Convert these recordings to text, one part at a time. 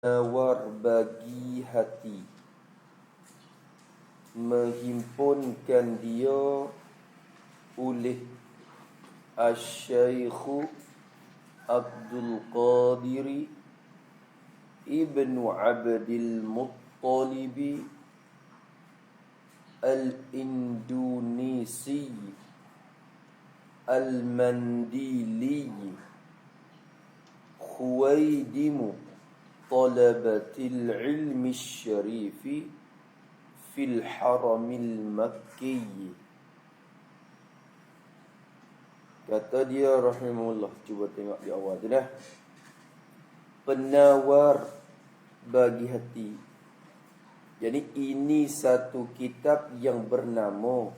Nawar bagi hati, menghimpunkan dia oleh Asy-Syaikh Abdul Qadir Ibnu Abdul Muttalib Al-Indonesi Al-Mandili Khuwaidimu Talabatil ilmi syarifi fil haramil makki. Kata dia rahimahullah, cuba tengok di awal tu dah. Penawar bagi hati. Jadi ini satu kitab yang bernama,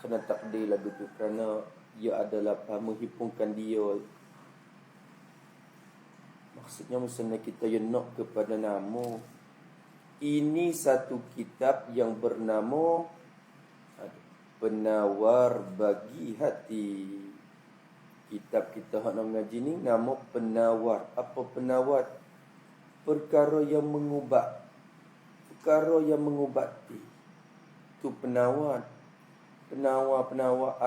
kena takdir lagu tu kerana ia adalah menghimpunkan dia. Maksudnya misalnya kita nak kepada nama. Ini satu kitab yang bernama Penawar bagi hati. Kitab kita hak nak mengaji ni nama penawar. Apa penawar? Perkara yang mengubat. Perkara yang mengubati. Tu penawar. Penawar,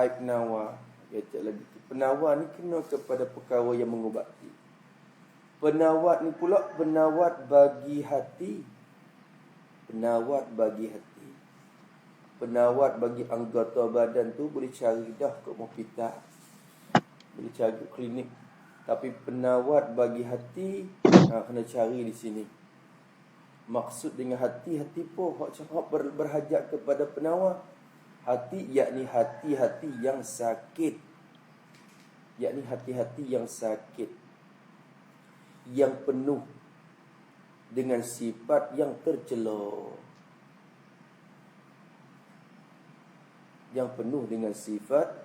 aib penawar. Baca lagi tu. Penawar ni kena kepada perkara yang mengubati. Penawar ni pula penawar bagi hati. Penawar bagi hati. Penawar bagi anggota badan tu boleh cari dah kat hospital. Boleh cari kat klinik. Tapi penawar bagi hati kena cari di sini. Maksud dengan hati pun hak berhajat kepada penawar. Hati yakni hati-hati yang sakit. Yakni hati-hati yang sakit. Yang penuh dengan sifat yang tercela. Yang penuh dengan sifat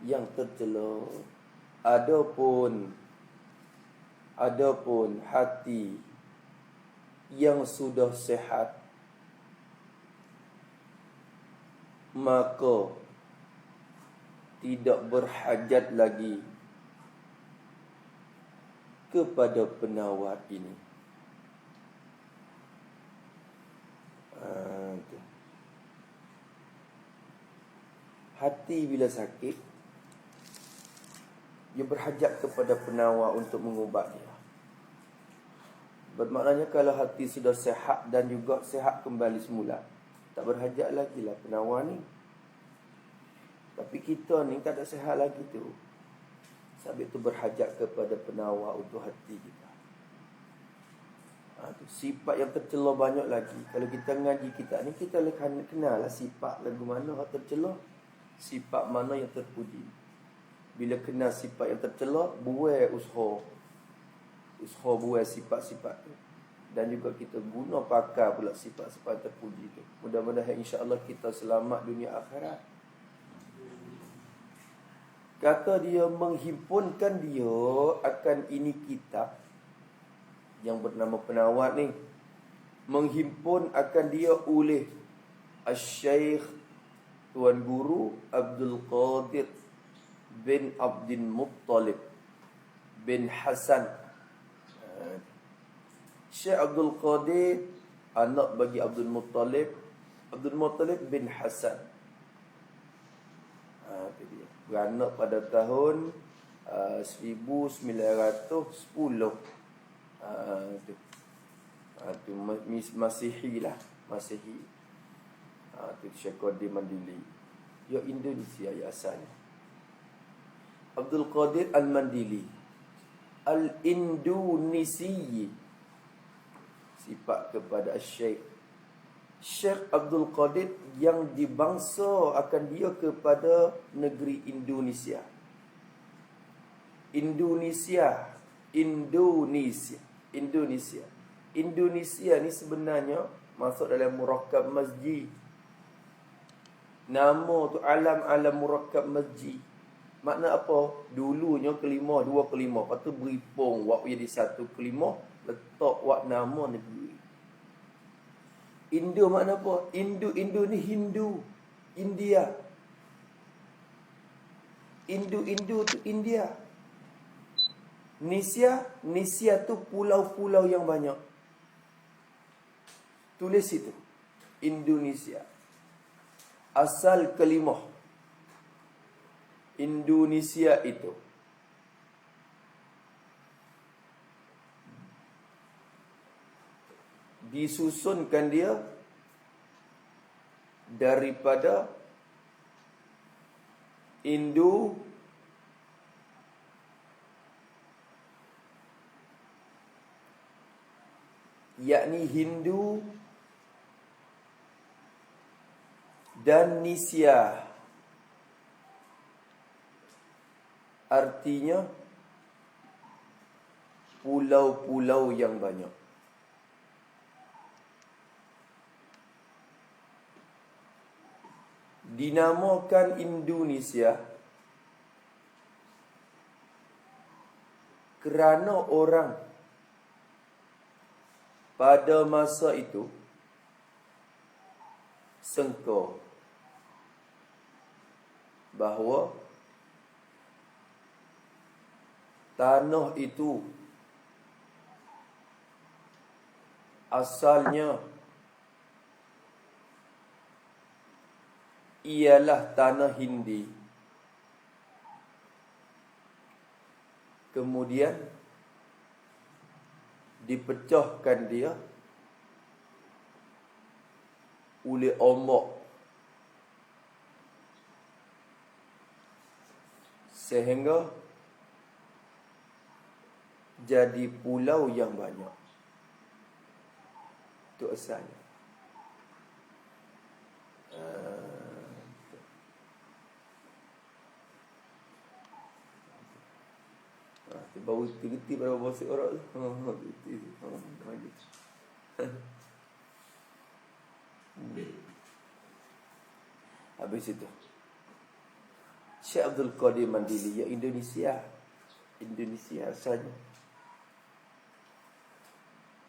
yang tercela. Adapun hati yang sudah sehat, maka tidak berhajat lagi kepada penawar ini. Hati bila sakit, dia berhajat kepada penawar untuk mengubat dia. Bermaknanya kalau hati sudah sehat dan juga sehat kembali semula, tak berhajat lagi lah penawar ni. Tapi kita ni tak ada sehat lagi tu. Sebab itu berhajat kepada penawar untuk hati kita. Sifat yang tercela banyak lagi. Kalau kita ngaji kita ni, kita kenal lah sifat lagu mana yang tercela, sifat mana yang terpuji. Bila kenal sifat yang tercela, buai usaha buai sifat-sifat tu. Dan juga kita guna pakai pula sifat-sifat terpuji tu. Mudah-mudahan insya-Allah kita selamat dunia akhirat. Kata dia menghimpunkan dia akan ini kitab yang bernama Penawar ni. Menghimpun akan dia oleh Asy-Syaikh Tuan Guru Abdul Qadir bin Abdul Muttalib bin Hasan. Syekh Abdul Qadir anak bagi Abdul Muttalib. Abdul Muttalib bin Hasan. Itu dia. Beranak pada tahun 1910. Itu Masihi lah. Masihi. Itu Syekh Qadir Mandili. Ya Indonesia ya asalnya. Abdul Qadir Al-Mandili Al-Indonesi. Sifat kepada Syekh Abdul Qadir yang dibangsa akan dia kepada negeri Indonesia. Indonesia ni sebenarnya masuk dalam murakkab masjid. Nama tu alam murakkab masjid. Makna apa? Dulunya kelima, dua kelima. Lepas tu beripung wak jadi satu kelima. Letak wak nama negeri. Indo makna apa? Indo ni Hindu. India. Indo tu India. Nisya tu pulau-pulau yang banyak. Tulis itu. Indonesia. Asal kalimah Indonesia itu disusunkan dia daripada Indo yakni Hindu dan Nisya, artinya pulau-pulau yang banyak. Dinamakan Indonesia kerana orang pada masa itu sangka bahawa tanah itu asalnya ialah tanah Hindi. Kemudian dipecahkan dia oleh ombak sehingga jadi pulau yang banyak. Itu asalnya. Bau tinggi pada bahasa orang tu. Habis itu Syekh Abdul Qadir Mandili, ya Indonesia asalnya.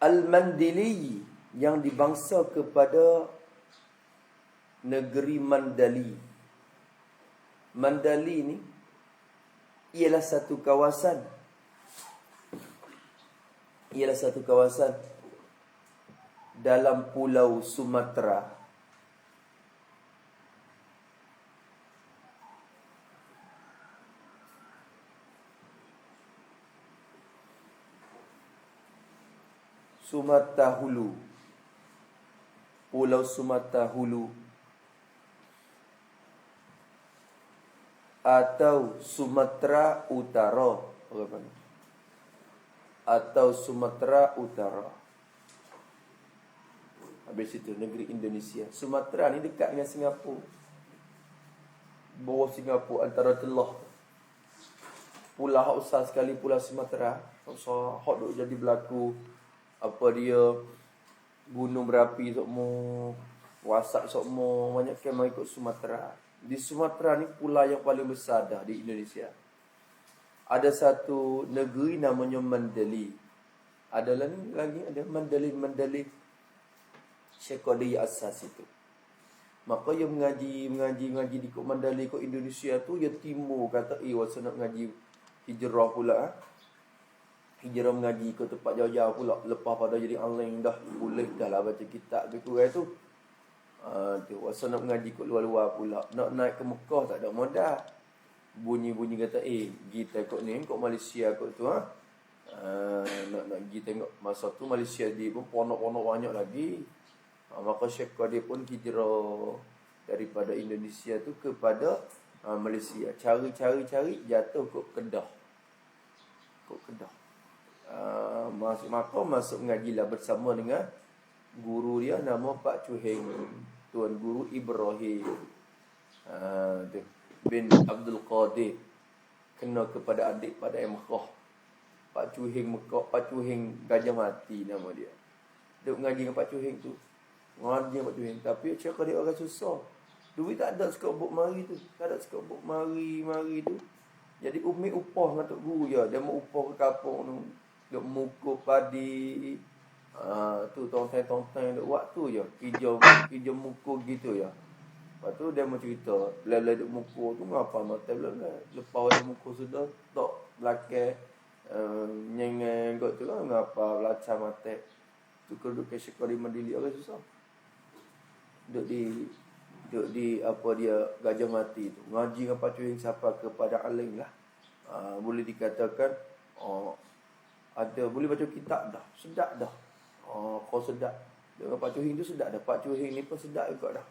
Al-Mandili yang dibangsa kepada negeri Mandali. Mandali ini ialah satu kawasan dalam Pulau Sumatera. Sumatera Hulu. Pulau Sumatera Hulu atau Sumatera Utara, atau Sumatera Utara. Habis itu negeri Indonesia. Sumatera ni dekat dengan Singapura. Bawah Singapura antara telah. Pulau hak besar sekali Pulau Sumatera. So hak duk jadi berlaku apa dia gunung berapi sokmo, wasak sokmo, banyak kemah ikut Sumatera. Di Sumatera ni pulau yang paling besar dah di Indonesia. Ada satu negeri namanya Mandali. Ada lagi ada Mandali. Syekh Qadir asas itu. Maka yang mengaji di kok Mandali kok Indonesia tu ya timur kata wasa nak ngaji hijrah pula. Hijrah mengaji ke tempat jauh-jauh pula. Lepas pada jadi online dah boleh dah lah baca kitab lebih kurang tu. Tu wasa nak mengaji kat luar-luar pula. Nak naik ke Mekah tak ada modal. Bunyi-bunyi kata kita tengok ni kat Malaysia kot tu nak pergi tengok masa tu Malaysia dia pun ponok-ponok banyak lagi. Maka Syekh Qadir pun hijrah daripada Indonesia tu kepada Malaysia. Cari jatuh kat Kedah. Maka masuk mengajilah bersama dengan guru dia nama Pak Chuheng, Tuan Guru Ibrahim bin Abdul Qadir, kena kepada adik pada Mekah. Pak Chuheng Mekah, Pak Chuheng Gajah Mati nama dia. Duk ngaji dengan Pak Chuheng tu. Ngaji dengan Pak Chuheng, tapi cakap dia orang susah. Duit tak ada sekop buk mari tu. Tak ada sekop buk mari tu. Jadi umi upah dengan tok guru je. Dia mau upah ke kampung tu. Duk mukul padi. Tu tong-teng duk waktu je. Kijau mukul gitu ya. Lepas tu dia mau cerita. Bila-bila duk mukul tu ngapa mata bila-bila. Lepas dia mukul sudah tok belakang Nyenggot tu lah ngapa belajar mate. Tu duduk ke sekolah di Mandili orang susah. Duduk di apa dia Gajah Mati tu. Ngaji dengan Pak Cuing siapa kepada alim lah. Boleh dikatakan ada boleh baca kitab dah. Sedap dah. Kau sedap. Dengan Pak Cuing tu sedap dah. Pak Cuing ni pun sedap juga dah.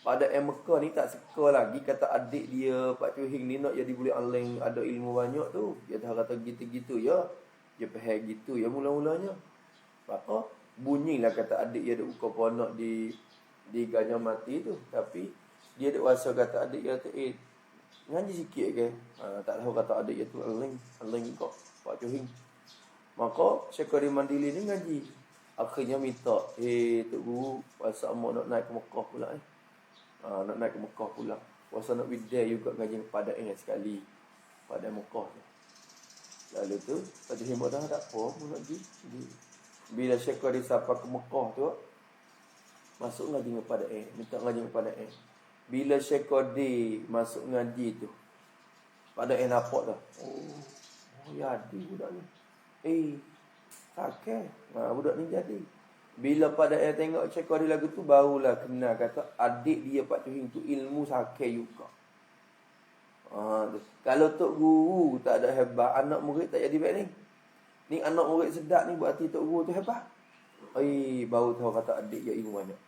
Pada Mekah ni tak suka lagi kata adik dia Pak Cuing ni nak jadi boleh alim, ada ilmu banyak tu. Dia dah kata gitu-gitu ya. Dia faham gitu ya mula-mulanya. Maka bunyilah kata adik dia ada buka ponok di Gajah Mati tu. Tapi dia ada rasa kata adik dia kata ngaji sikit ke. Tak tahu kata adik dia tu alim kok Pak Cuing. Maka Syekh Qadir Mandili ni ngaji. Akhirnya minta, Tok Guru, pasal mak nak naik ke Mekah pula nak naik ke Mekah pula. Puasa nak widai juga ngaji pada sekali. Pada Mekah tu. Lalu tu, pada himbau dah tak apa, mau nak pergi. Bila Syekh Qadir sampai ke Mekah tu, masuk ngaji kepada minta ngaji kepada Bila Syekh Qadir masuk ngaji tu, pada nampak dah. Oh ya ada budak ni. Sakit. Budak ni jadi. Bila pada tengok Syekh Qadir lagu tu, barulah kenal kata adik dia Pak Cuing tu ilmu sakit juga. Kalau Tok Guru tak ada hebat, anak murid tak jadi baik ni. Ni anak murid sedap ni berarti Tok Guru tu hebat. Baru tahu kata adik dia ilmu banyak.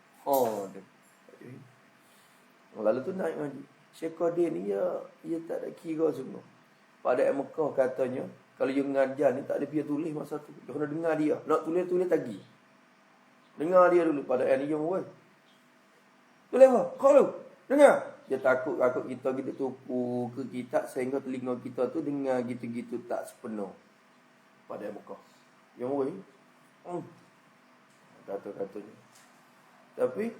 Lalu tu naik ngaji. Syekh Qadir ni dia tak ada kira semua. Pada Mekah katanya, kalau dia mengajar ni tak ada biar tulis masa tu. Dia kena dengar dia. Nak tulis tagi. Dengar dia dulu pada ni dia murid. Tulis apa? Kau lu. Dengar. Dia takut kita tupu ke kitab sehingga telinga kita tu dengar gitu-gitu tak sepenuh. Pada Mekah. Dia murid. Kata-katanya. Tapi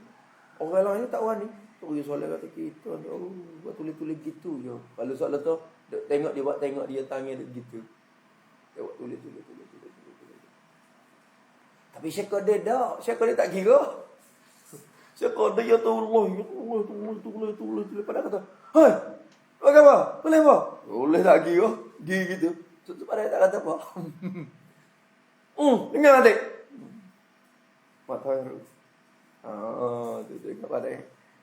orang lain tak wani. Tu dia soalan kata kita ni buat tulis-tulis gitu je. Kalau soalan tu tengok dia tangan dia gitu. Dia buat tulis. Tapi Syekh Qadir dah. Syekh Qadir tak kira. Syekh Qadir ya Allah. Tulis. Pada kata, "Hai, apa? Tulis apa?" Tulis tak kira. Gitu. Pada tak kata apa. Dengar adik. Mak tahu. Tu tengok pada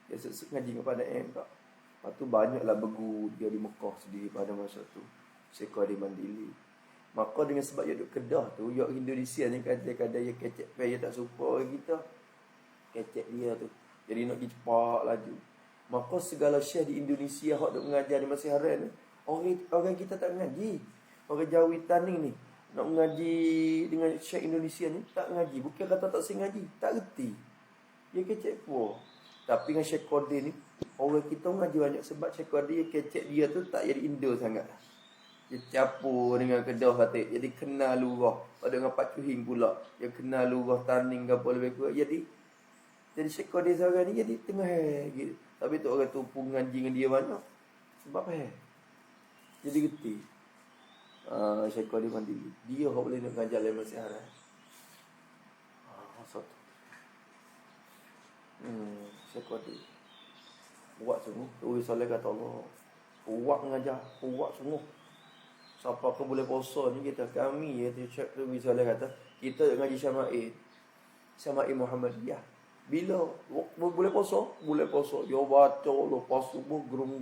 dia sesuk ngaji kepada tak. Lepas tu banyaklah berguru dia di Mekah sendiri pada masa tu. Syekh Qadir Mandili. Maka dengan sebab dia duduk Kedah tu, dia Indonesia ni kadang-kadang dia kecek dia tak suka orang kita. Kecek dia tu. Jadi nak pergi cepat laju. Maka segala syekh di Indonesia hak duk mengajar di Masjid Haram ni, orang kita tak mengaji. Orang Jawitan ni nak mengaji dengan syekh Indonesia ni tak mengaji. Bukan kata tak sing ngaji, tak reti. Dia kecek pun. Tapi dengan Syekh Qadir ni, orang kita mengaji banyak sebab Syekh Qadir kecek dia tu tak jadi Indo sangat. Dia campur dengan Kedah Batik. Jadi kenal lurah. Pada dengan Pak Cuing pula. Dia kenal lurah Taning ke apa lebih kurang. Jadi Syekh Qadir seorang ni jadi tengah gitu. Tapi tu orang tu pun ngaji dengan dia banyak. Sebab jadi geti. Syekh Qadir Mandili. Dia orang boleh nak ngajar dalam Masjid Haram. Masa tu. Syekh Qadir. Buat sungguh. Tu Saleh kata Allah. Buat mengajar. Buat sungguh. Siapa ke boleh puasa ni kita kami ya Syekh Rizal kata kita ngaji Syama'il Muhammadiyah. Bila boleh puasa dia baca lepas subuh gerung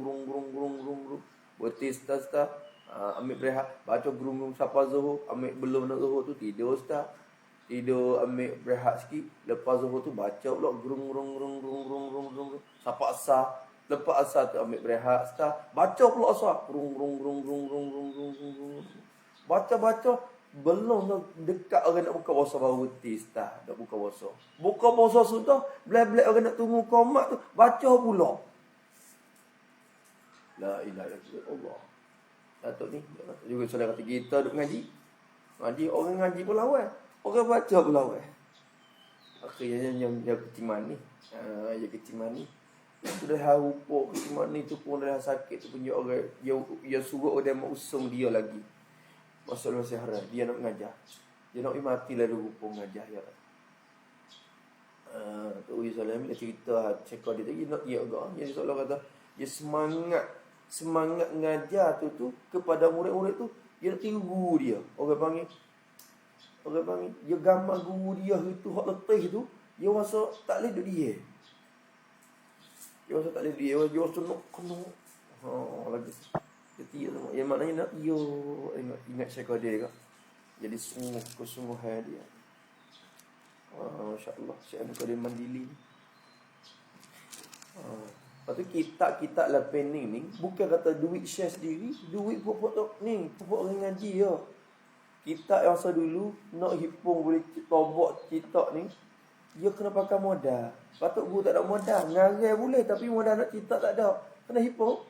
bertis tas ambil berehat baca gerung sampai zuhur ambil belum nak zuhur tu tidur ambil berehat sikit lepas zuhur tu baca pula gerung sampai asar. Lepas asar tu ambil berehat start. Baca pula asar. Rung. Baca. Belum dekat orang nak buka puasa baru berhenti start. Nak buka puasa. Buka puasa sudah. Belak-belak orang nak tunggu qomat tu. Baca pula. La ilaha illallah. Datuk ni. Juga saudara kata kita duduk ngaji. Orang ngaji pun lawan. Orang baca pun lawan. Akhirnya yang kecil mani. Yang kecil mani. Sudah harupo ke mana tu pun dah sakit tu punya orang dia suruh orang mau usung dia lagi. Masuk Masjid Haram dia nak mengajar. Dia nak mati lah dulu pun mengajar ya. Tu Salam dia cerita Syekh Qadir tadi nak dia agak. Jadi seolah kata dia semangat mengajar tu kepada murid-murid tu Dia nak tiru guru dia. Orang panggil dia gambar guru dia itu hak letih tu, dia rasa tak boleh duduk dia. Dia rasa tak boleh dia rasa nak kena. Lagi. Dia tu. Yang maknanya nak ingat syekh dia ke. Jadi sungguh kesungguhan dia. Masya-Allah, Syekh Abdul Qadir Mandili. Lepas tu kitab-kitab lah pening ni bukan kata duit share sendiri, duit puak-puak ni, puak orang ngaji ya. Kitab yang masa dulu nak hipung boleh tobok kitab ni, dia kena pakai modal. Patut guru tak ada modal, ngarai boleh tapi modal nak kitab tak ada. Kena hipung.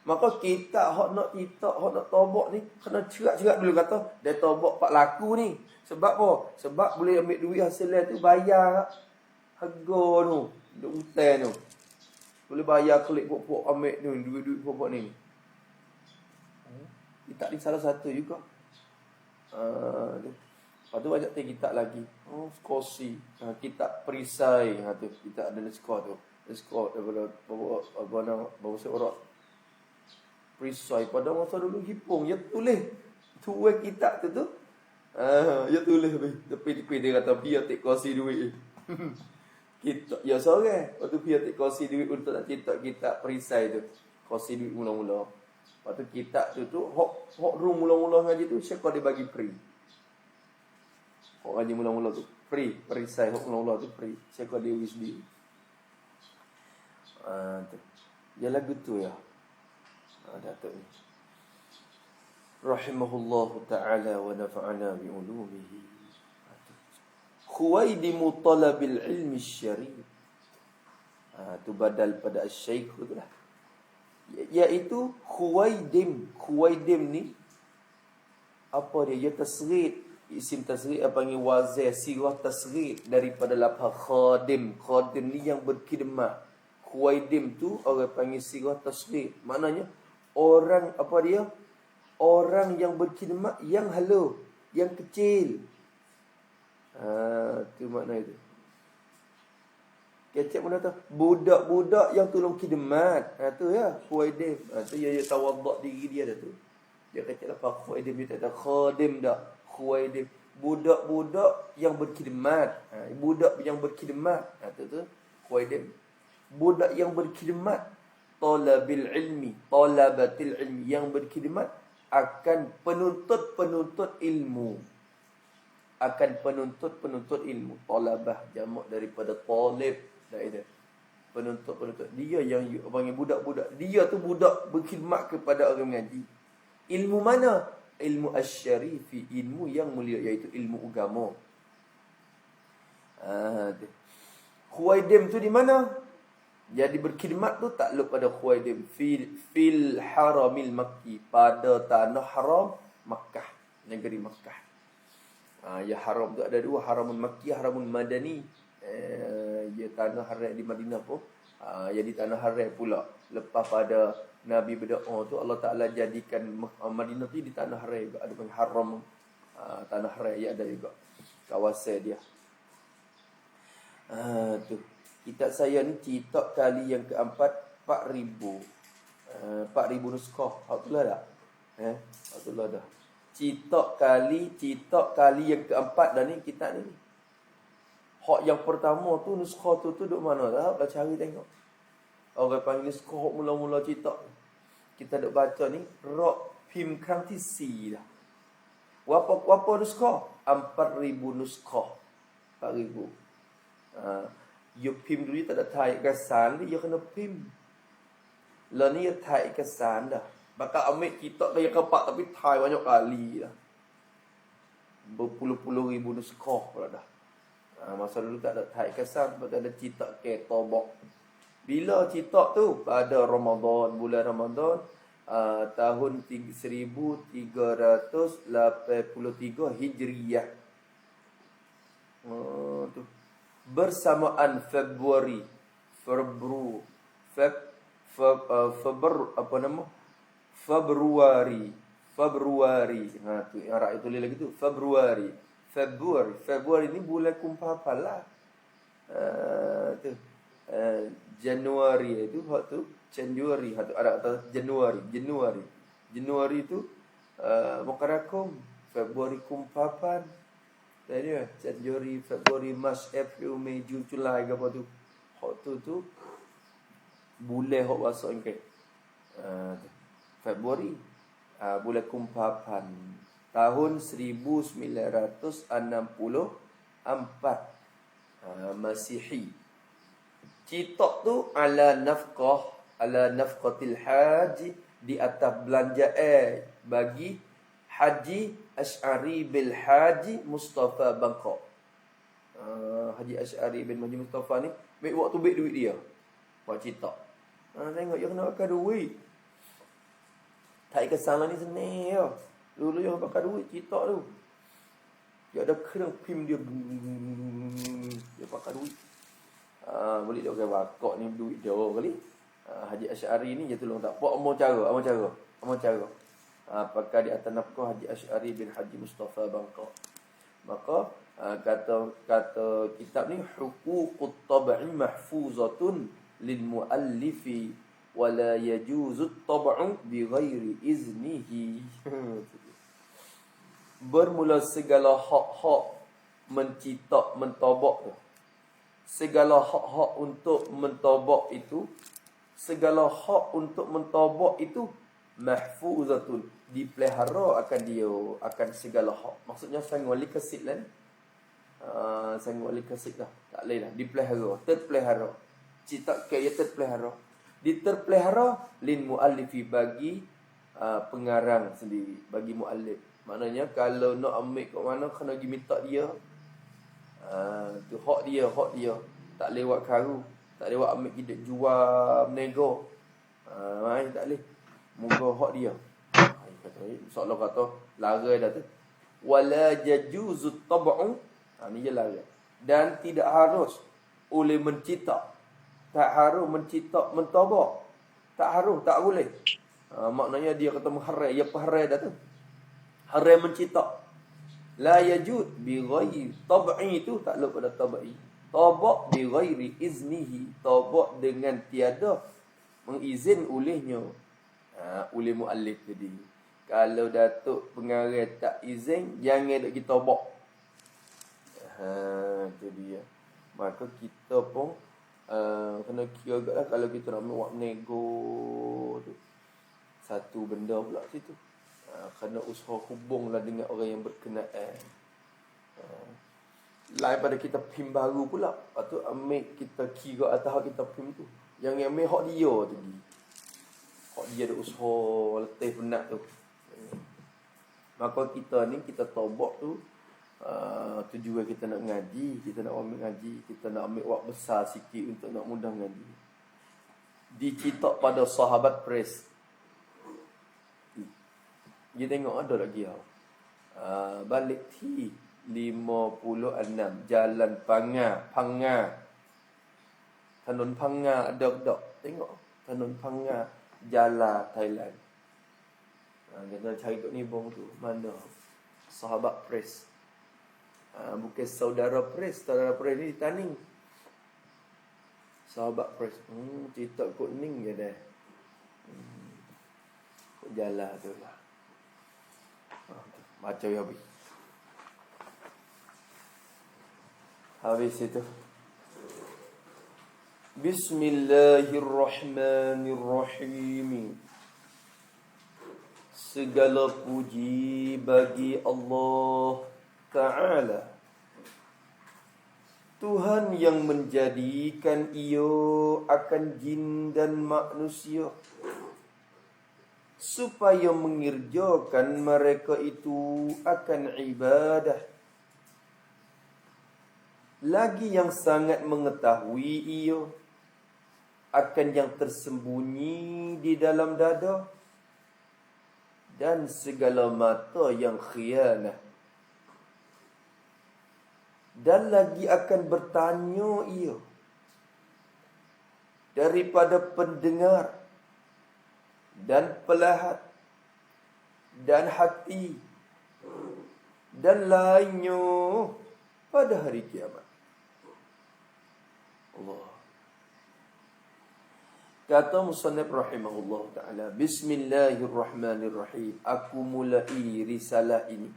Maka kitab hak nak kitab, hak nak tobok ni kena cerak-cerak dulu kata dia tobok pak laku ni. Sebab apa? Sebab boleh ambil duit hasilnya tu bayar harga tu, duk hutang tu. Boleh bayar klik pok-pok ambil tu duit-duit pok-pok ni. Kitab ni salah satu juga. Lepas tu banyak kitab lagi. Skosi, kitab perisai, tu kitab ada skor tu. Skor daripada bawa seorang perisai pada masa dulu hipung dia tulis tuai kitab tu. Dia tulis tepi dia kata biar tak kosi duit. Kitab ya seorang. Waktu biar tak kosi duit untuk nak kitab perisai tu. Kosi duit mula-mula. Lepas tu kitab tu hok room mula-mula ngaji tu Syekh dia bagi free. Hok ngaji mula-mula tu free, perisai hok mula-mula tu free. Syekh dia wisdi. Tu. Dia lagu tu ya. Datuk ni. Rahimahullahu ta'ala wa nafa'ana bi'ulumihi. Khuwaidimu talabil ilmi syarif. Tu badal pada syekh tu lah. Iaitu Khuwaidim. Khuwaidim ni apa dia? Dia tasghir. Isim tasghir apa panggil wazir, sirah tasghir daripada lafaz khadim. Khadim ni yang berkhidmat. Khuwaidim tu orang panggil sirah tasghir. Maknanya orang apa dia? Orang yang berkhidmat yang halus, yang kecil. Tu makna itu. Kecek pun kata budak-budak yang tolong khidmat. Tu ya, Khuwaidim. Tu dia tawaduk diri dia dah tu. Dia kata apa Khuwaidim, dia tak ada khadim dah. Khuwaidim, budak-budak yang berkhidmat. Budak yang berkhidmat. Tu Khuwaidim. Budak yang berkhidmat, talabil ilmi, talabatil ilmi, yang berkhidmat akan penuntut-penuntut ilmu. Akan penuntut-penuntut ilmu. Talabah jamak daripada talib. Penuntut-penuntut. Dia yang panggil budak-budak. Dia tu budak berkhidmat kepada orang mengaji. Ilmu mana? Ilmu asy-syarifi, ilmu yang mulia, iaitu ilmu agama. Khuwaidim tu di mana? Jadi berkhidmat tu takluk pada Khuwaidim fil haramil makki, pada tanah haram Makkah, negeri Makkah. Ya haram tu ada dua, haramun makki, haramun madani. Ya tanah haram di Madinah pun jadi tanah haram pula. Lepas pada Nabi berdoa tu Allah Taala jadikan Madinah tu di tanah haram juga. Ada pun haram tanah haram ya, ada juga kawasan dia. Tu kitab saya ni cetak kali yang keempat 4,000 nuskah. Alhamdulillah dah. Alhamdulillah dah. Cetak kali yang keempat dah ni kitab ni. Hak yang pertama tu nuskah tu duk mana dah? Dah cari tengok. Orang panggil nuskah hak mula-mula cetak. Kita duk baca ni Rok Pim Kantisi dah. Berapa nuskah? 4,000 nuskah. 4,000. You pim dulu tak ada type kesan dia kena pim. Lah ni type kesan dah. Bakal ambil kitab yang keempat tapi type banyak kali dah. Berpuluh-puluh ribu nuskah pula dah. Masa dulu tak ada type kesan, sebab ada cetak ketobok. Bila cetak tu? Pada Ramadan, bulan Ramadan tahun 1383 Hijriyah. Tu bersamaan Februari tu arah itu lagi tu Februari ni bulan kumpul lah. Tu Januari itu hak tu Januari, hak tu ada kata Januari tu Mokarakum Februari kumpapan tadi Januari, Februari, Mac, April, Mei, Jun, Julai apa tu. Hak tu bulan hak masuk ke Februari, bulan kumpapan tahun 1964 Masihi. Citok tu ala nafqatil haji, di atas belanjaan bagi Haji Asy'ari bil Haji Mustafa Bangkok. Haji Asy'ari bin Haji Mustafa ni waktu baik duit dia. Buat citok. Tengok dia kena pakai duit. Tak kesalahan ni senang ya. Dulu yang pakai duit citok tu. Dia ada kena pim dia pakai duit. Boleh dia pakai bakok ni duit dia kali. Haji Asy'ari ni dia tolong tak. Apa cara. Pakai di atas nafkah Haji Asy'ari bin Haji Mustafa Bangkok. Maka kata kitab ni huququt tab'i mahfuzatun lil muallifi wa la yajuzu at-tab'u bi ghairi iznihi. Bermula segala hak-hak mencetak mentabak tu. Segala hak-hak untuk mentabak itu, segala hak untuk mentabak itu mahfuzatun, dipelihara akan dia, akan segala hak. Maksudnya sang wali kasid lah. Sang wali kasid lah. Tak boleh lah. Dipelihara, terpelihara. Cetak kaya terpelihara. Diterpelihara lin muallifi, bagi pengarang sendiri, bagi muallif. Maknanya kalau nak ambil kat mana kena pergi minta dia. Tu hak dia. Tak lewat karu, tak lewat ambil kita jual menego. Tak boleh. Moga hak dia. Soalan kata lara dah tu. Wala yajuzu tab'u. Ni je lara. Dan tidak harus oleh mencipta. Tak harus mencipta mentabak. Tak harus, tak boleh. Maknanya dia kata mengharai, dia paharai dah tu. Haram mencipta. La yajud bi ghairi tab'i, itu tak lepas pada tab'i. Tabak bi ghairi iznihi, tabak dengan tiada mengizin olehnya. Oleh muallif tadi. Kalau datuk pengarang tak izin, jangan dak kita tabak. Itu dia. Maka kita pun kena kira agaklah kalau kita nak buat nego tu. Satu benda pula situ. Kena usaha hubunglah dengan orang yang berkenaan. Lain pada kita pim baru pula. Lepas tu ambil kita kira atas hak kita pim tu. Yang ambil hak dia tadi. Hak dia ada usaha letih penat tu. Maka kita ni, kita taubat tu, tujuan kita nak ngaji, kita nak ambil ngaji, kita nak ambil waktu besar sikit untuk nak mudah ngaji. Dicetak pada sahabat pres. Dia tengok ada lagi tau. Balik T 56 Jalan Pangar. Tanun Pangar ada tak? Tengok Tanun Pangar, Jalan Thailand. Kita cari kat ni bong tu. Mana? Sahabat pres. Bukan saudara pres. Saudara pres ni Taning. Sahabat pres. Cerita kot Ning je dah. Kot Jalan tu lah. Baca ya habis. Habis itu. Bismillahirrahmanirrahim. Segala puji bagi Allah Ta'ala, Tuhan yang menjadikan ia akan jin dan manusia, supaya mengerjakan mereka itu akan ibadah. Lagi yang sangat mengetahui ia akan yang tersembunyi di dalam dada dan segala mata yang khianah. Dan lagi akan bertanya ia daripada pendengar dan pelahat dan hati dan lainnya pada hari kiamat. Allah. Kata musannif rahimahullah ta'ala, Bismillahirrahmanirrahim. Aku mulai risalah ini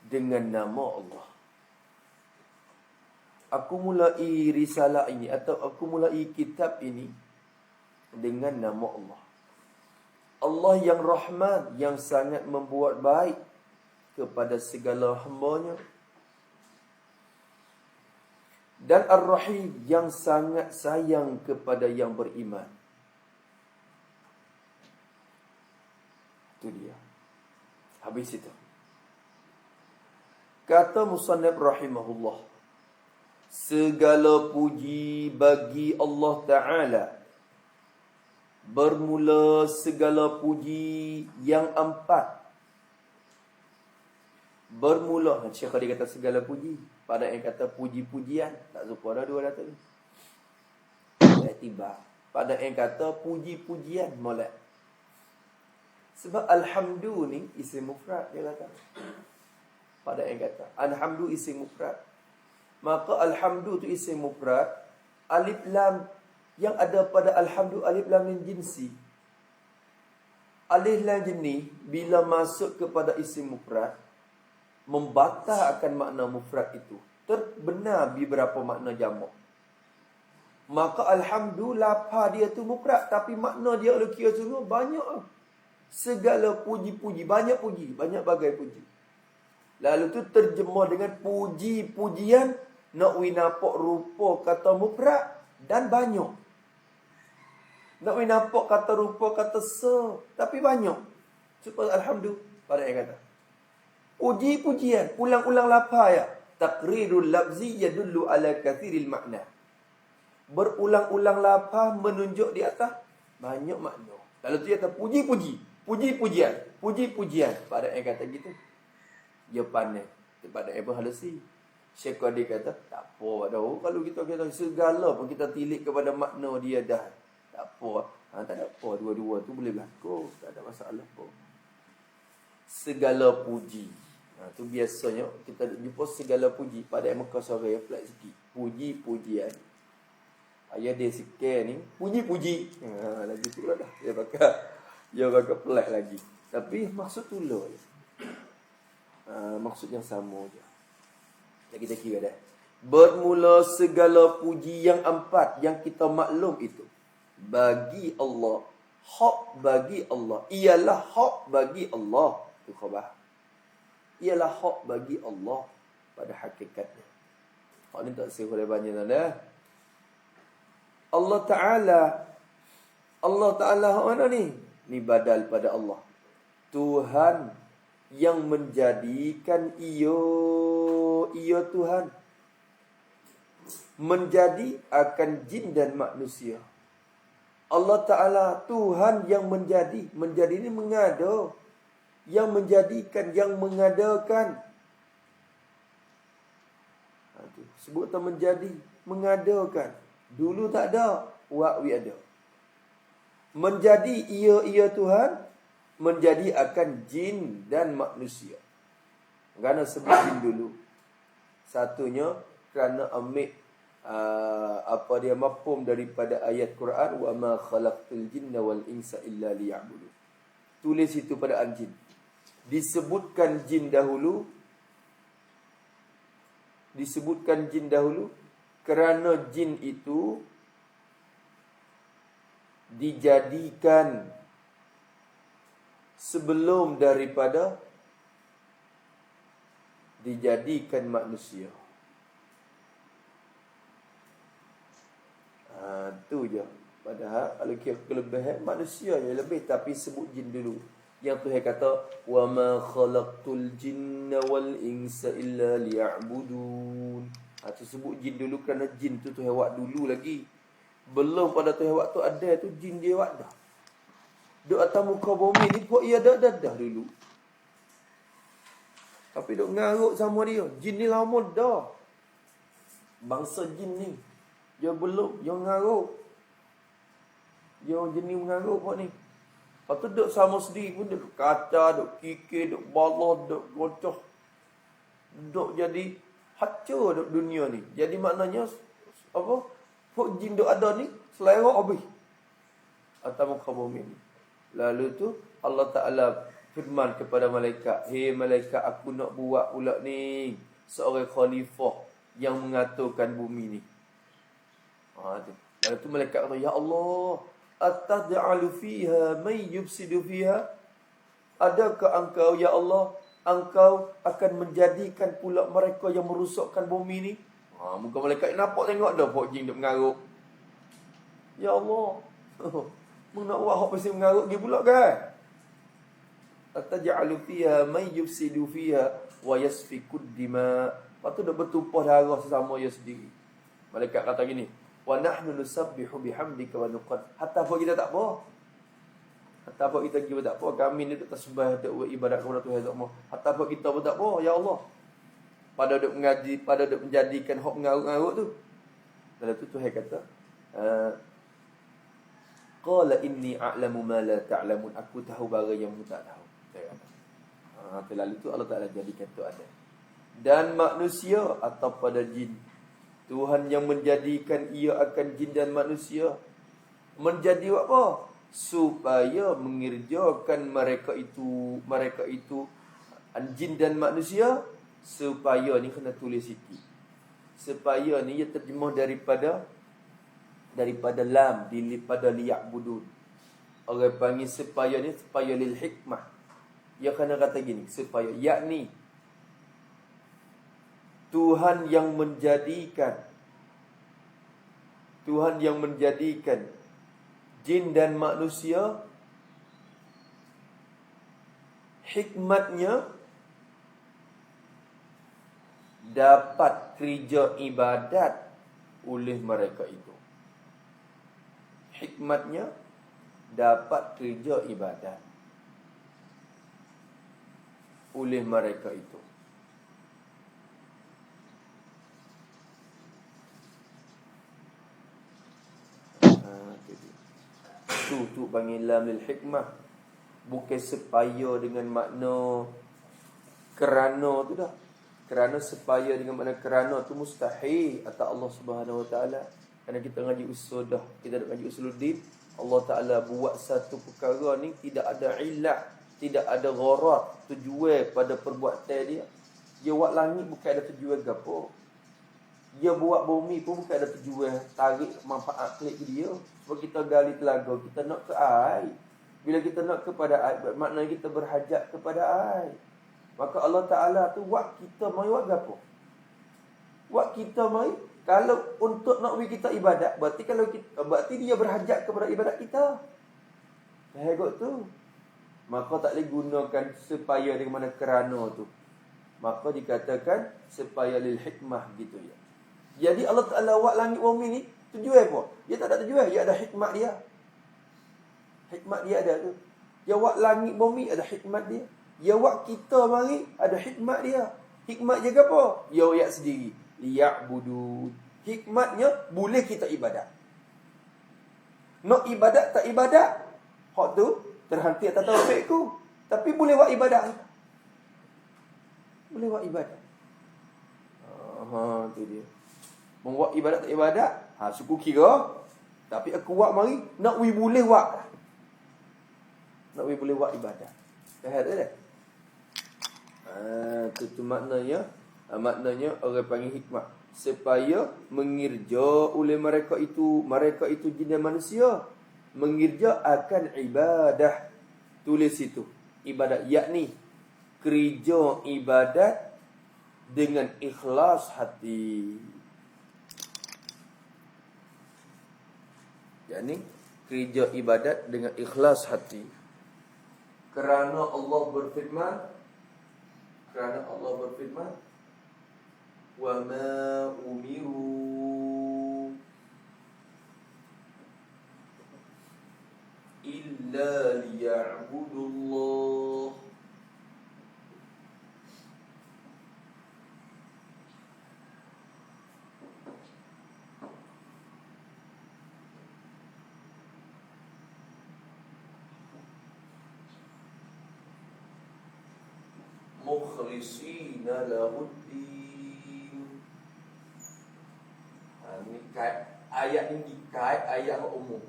dengan nama Allah. Aku mulai risalah ini atau aku mulai kitab ini dengan nama Allah. Allah yang Rahman, yang sangat membuat baik kepada segala hamba-Nya. Dan Ar-Rahim, yang sangat sayang kepada yang beriman. Itu dia. Habis itu. Kata musannif rahimahullah, segala puji bagi Allah Ta'ala. Bermula segala puji yang empat. Bermula, Syekh tadi kata segala puji. Pada yang kata puji-pujian, tak suka dah dua kata ni. Tiba. Pada yang kata puji-pujian, molek. Sebab alhamdu ni isim mufrad dia kata. Pada yang kata alhamdu isim mufrad. Maka alhamdu tu isim mufrad, alif lam yang ada pada alhamdu, alif lam ni jinsi. Alif lam jenis bila masuk kepada isim mufrad, membantah akan makna mufrad itu. Terbenar beberapa makna jamak. Maka alhamdulillah lafaz dia tu mufrad, tapi makna dia kalau kira sungguh banyak. Segala puji-puji, banyak puji, banyak bagai puji. Lalu tu terjemah dengan puji-pujian, nak nampak rupa kata mufrad dan banyak. Nak nampak kata rupa kata tapi banyak. Supaya alhamdulillah pada yang kata puji-pujian, ulang-ulang lafaz ya. Taqrirul lafzi yadullu ala kathiril makna. Berulang-ulang lafaz menunjuk di atas banyak makna. Lalu tu kata puji-puji, puji-pujian, puji-pujian. Pada yang kata gitu, dia pandai. Pada Ibn Halasi, Syekh Qadir kata, tak apa dah. Kalau kita kata segala pun kita tilik kepada makna dia dah. Tak apa. Tak ada apa. Dua-dua tu boleh berlaku. Tak ada masalah pun. Segala puji. Tu biasanya kita jumpa segala puji pada Mekah sore ya, pelat sikit. Puji-pujian. Ayah dia sikit ni, puji-puji. Lagi tu lah dah. Dia bakal pelat lagi. Tapi maksud tu lah. Maksud yang sama je. Jadi kita kira dah. Bermula segala puji yang empat yang kita maklum itu bagi Allah. Hak bagi Allah. Ialah hak bagi Allah. Itu khabar. Ialah hak bagi Allah pada hakikatnya. Hak ni tak boleh banyak dah. Allah Ta'ala mana ni? Ni badal pada Allah. Tuhan yang menjadikan ia Tuhan. Menjadi akan jin dan manusia. Allah Ta'ala Tuhan yang menjadi. Menjadi ni mengada. Yang menjadikan, yang mengadakan. Sebut tak menjadi, mengadakan. Dulu tak ada, wa'wi ada. Menjadi ia Tuhan, menjadi akan jin dan manusia. Kerana sebut jin dulu. Satunya kerana ambil dia mafhum daripada ayat Quran, wa ma khalaqtul jinna wal insa illa liya'budun. Tulis itu pada jin. Disebutkan jin dahulu kerana jin itu dijadikan sebelum daripada dijadikan manusia. Tu je. Padahal kalau kira kelebihan manusia yang lebih, tapi sebut jin dulu. Yang Tuhan kata, wa ma khalaqtul jinna wal insa illa liya'budun. Tu sebut jin dulu kerana jin tu Tuhan buat dulu lagi. Belum pada Tuhan buat tu ada tu jin dia buat dah. Duk atas muka bumi ni pun ia dah dulu. Tapi duk ngaruk sama dia. Jin ni lama dah. Bangsa jin ni. Dia belum, dia ngaruk. Dia jenis mengaruk pun ni. Lepas tu duk sama sendiri pun duk kacau, duk kikir, duk balah, duk gocoh. Duk jadi hancur duk dunia ni. Jadi maknanya apa? Pok jin duk ada ni selera habis. atas muka bumi ni. Lalu tu Allah Ta'ala firman kepada malaikat, "Hei malaikat, aku nak buat pula ni seorang khalifah yang mengaturkan bumi ni." Tu. Lalu tu malaikat kata, "Ya Allah, atad'alu fiha may yufsidu fiha?" Adakah engkau, ya Allah, engkau akan menjadikan pula mereka yang merosakkan bumi ni? Muka malaikat nampak tengok dah pok jin duk mengaruk. Ya Allah. Mu nak buat hak pasal mengaruk dia pula kan? Ataj'alu fiha may yufsidu fiha wa yasfikud dima. Patut dak bertumpah darah sesama dia sendiri. Malaikat kata gini, "Wa nahnu nusabbihu bihamdika wa nuqad." Hatta apa kita tak apa. Hatta apa kita juga tak apa. Kami ni tak tasbih, tak buat ibadat kepada Tuhan tak mau. Hatta apa kita pun tak apa, ya Allah. Pada duk mengaji, pada duk menjadikan hak mengaruk-ngaruk tu. Lalu tu Tuhan kata, qala inni a'lamu ma la ta'lamun. Aku tahu barang yang mu tak tahu. Lalu tu Allah Ta'ala jadikan tu ada. Dan manusia atau pada jin. Tuhan yang menjadikan ia akan jin dan manusia. Menjadi apa? Supaya mengerjakan mereka itu jin dan manusia. Supaya ni kena tulis sikit. Supaya ni ia terjemah daripada lam daripada liya'budun. Orang panggil supaya ni supaya lil hikmah. Ia kena kata gini, supaya yakni Tuhan yang menjadikan jin dan manusia, hikmatnya dapat kerja ibadat oleh mereka itu. Hikmatnya dapat kerja ibadat oleh mereka itu. Tu panggil lam lil hikmah. Bukan supaya dengan makna kerana tu dah. Kerana supaya dengan makna kerana tu mustahil atas Allah Subhanahu Wa Taala. Kerana kita ngaji usul dah, kita nak ngaji usuluddin, Allah Taala buat satu perkara ni tidak ada illah, tidak ada gharat, tujuan pada perbuatan dia. Dia buat langit bukan ada tujuan gapo. Dia buat bumi pun bukan ada tujuan tarik manfaat klik dia. Sebab kita gali telaga, kita nak ke air. Bila kita nak kepada air, maknanya kita berhajat kepada air. Maka Allah Ta'ala tu buat kita mai buat gapo? Buat kita mai kalau untuk nak bagi kita ibadat, berarti dia berhajat kepada ibadat kita. Hegot tu. Maka tak boleh gunakan supaya dengan mana kerana tu. Maka dikatakan supaya lil hikmah gitu ya. Jadi Allah Ta'ala buat langit bumi ni tujuan apa? Dia tak ada tujuan, dia ada hikmat dia. Hikmat dia ada tu. Dia buat langit bumi ada hikmat dia. Dia buat kita mari ada hikmat dia. Hikmat dia apa? Dia ayat sendiri. Liya'budu. Hikmatnya boleh kita ibadat. Nak ibadat tak ibadat, hak tu terhenti atas taufikku. Tapi boleh buat ibadat. Boleh buat ibadat. Tu dia. Membuat ibadat tak ibadat, suku kira. Tapi aku buat mari, nak boleh buat. Nak boleh buat ibadat. Faham tak? Itu maknanya. Maknanya orang panggil hikmah. Supaya mengirja oleh mereka itu jin dan manusia. Mengirja akan ibadah. Tulis itu. Ibadat. Yakni kerja ibadat dengan ikhlas hati. Yakni kerja ibadat dengan ikhlas hati. Kerana Allah berfirman, wa ma umiru illa liya'budullah mukhlisina lahuddin. Ini ayat ini dikait ayat umum.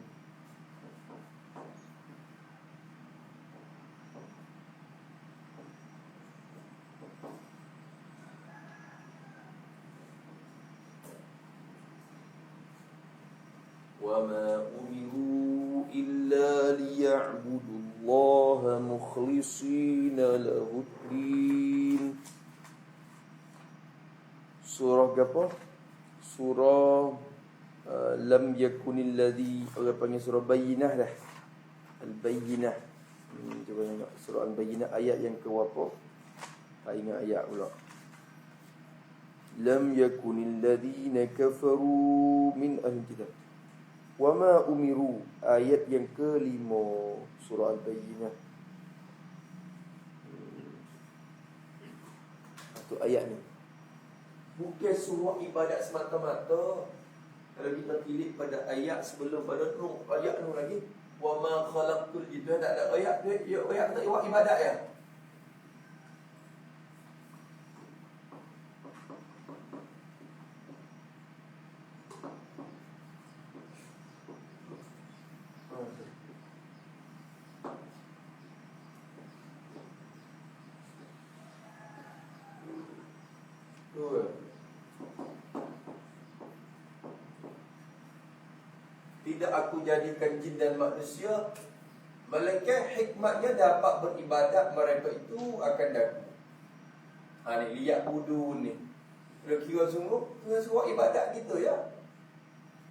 وَمَا أُمِرُوا إِلَّا لِيَعْبُدُوا اللَّهَ مُخْلِصِينَ لَهُ الدِّينَ. Surah apa? Surah Lam yakunil ladzi, orang panggil surah Bayyinah dah. Al-Bayyinah. Cuba tengok surah Al-Bayyinah ayat yang ke berapa? Tak ingat ayat pula. Lam yakunil ladzina kafaru min ahli kitab wa ma umiru, ayat yang ke-5 surah Al-Bayyinah. Itu ayat ni. Bukan suruh ibadat semata-mata. Kalau kita tilik pada ayat sebelum pada tu, ayat tu lagi, wa ma khalaqtul jinna, tak ada ayat tu, ayat tak buat ibadat ya. Tidak aku jadikan jin dan manusia melainkan hikmatnya dapat beribadat mereka itu akan daku. Ni lihat wudu ni. Kalau kira sungguh, kena suruh ibadat gitu ya.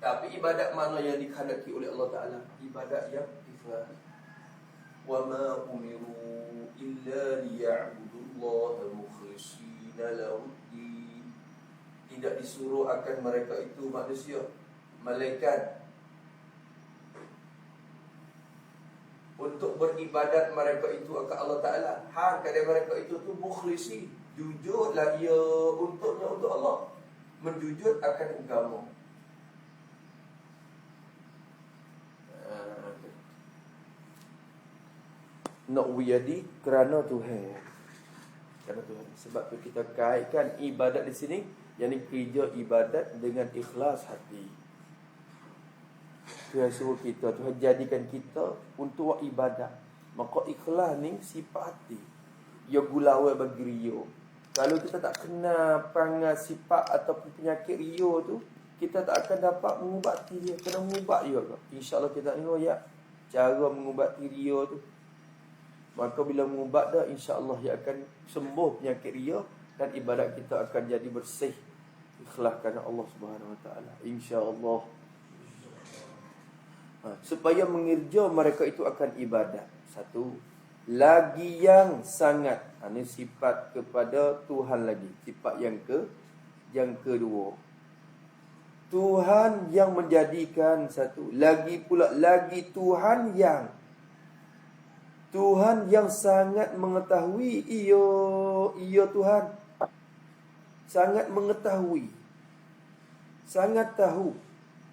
Tapi ibadat mana yang dikhendaki oleh Allah Ta'ala? Ibadat yang ikhlas. Wa ma umiru illa liya'budullaha mukhlishina lahuddin. Tidak disuruh akan mereka itu manusia, malaikat, untuk beribadat mereka itu akan Allah Ta'ala. Kadang mereka itu tu mukhlisi, jujurlah ia untuk Allah, menjujur akan agama. Nak wiyadi kerana Tuhan. Kerana Tuhan. Sebab tu kita kaitkan ibadat di sini, yang ni kerja ibadat dengan ikhlas hati. Tuhan suruh kita, Tuhan jadikan kita untuk buat ibadat. Maka ikhlas ni sifat hati. Ya gulawai bagi rio. Kalau kita tak kena perangai sifat ataupun penyakit rio tu, kita tak akan dapat mengubati dia. Kena mengubat juga. InsyaAllah kita tengok ya cara mengubati rio tu. Maka bila mengubat dah, insyaAllah ia akan sembuh penyakit ria, dan ibadat kita akan jadi bersih, ikhlas kerana Allah Subhanahu Wa Taala. InsyaAllah. Supaya mengerja mereka itu akan ibadat. Satu, lagi yang sangat, ini sifat kepada Tuhan lagi. Sifat yang kedua, Tuhan yang menjadikan satu. Lagi pula, lagi Tuhan yang sangat mengetahui. Ia Tuhan sangat mengetahui, sangat tahu.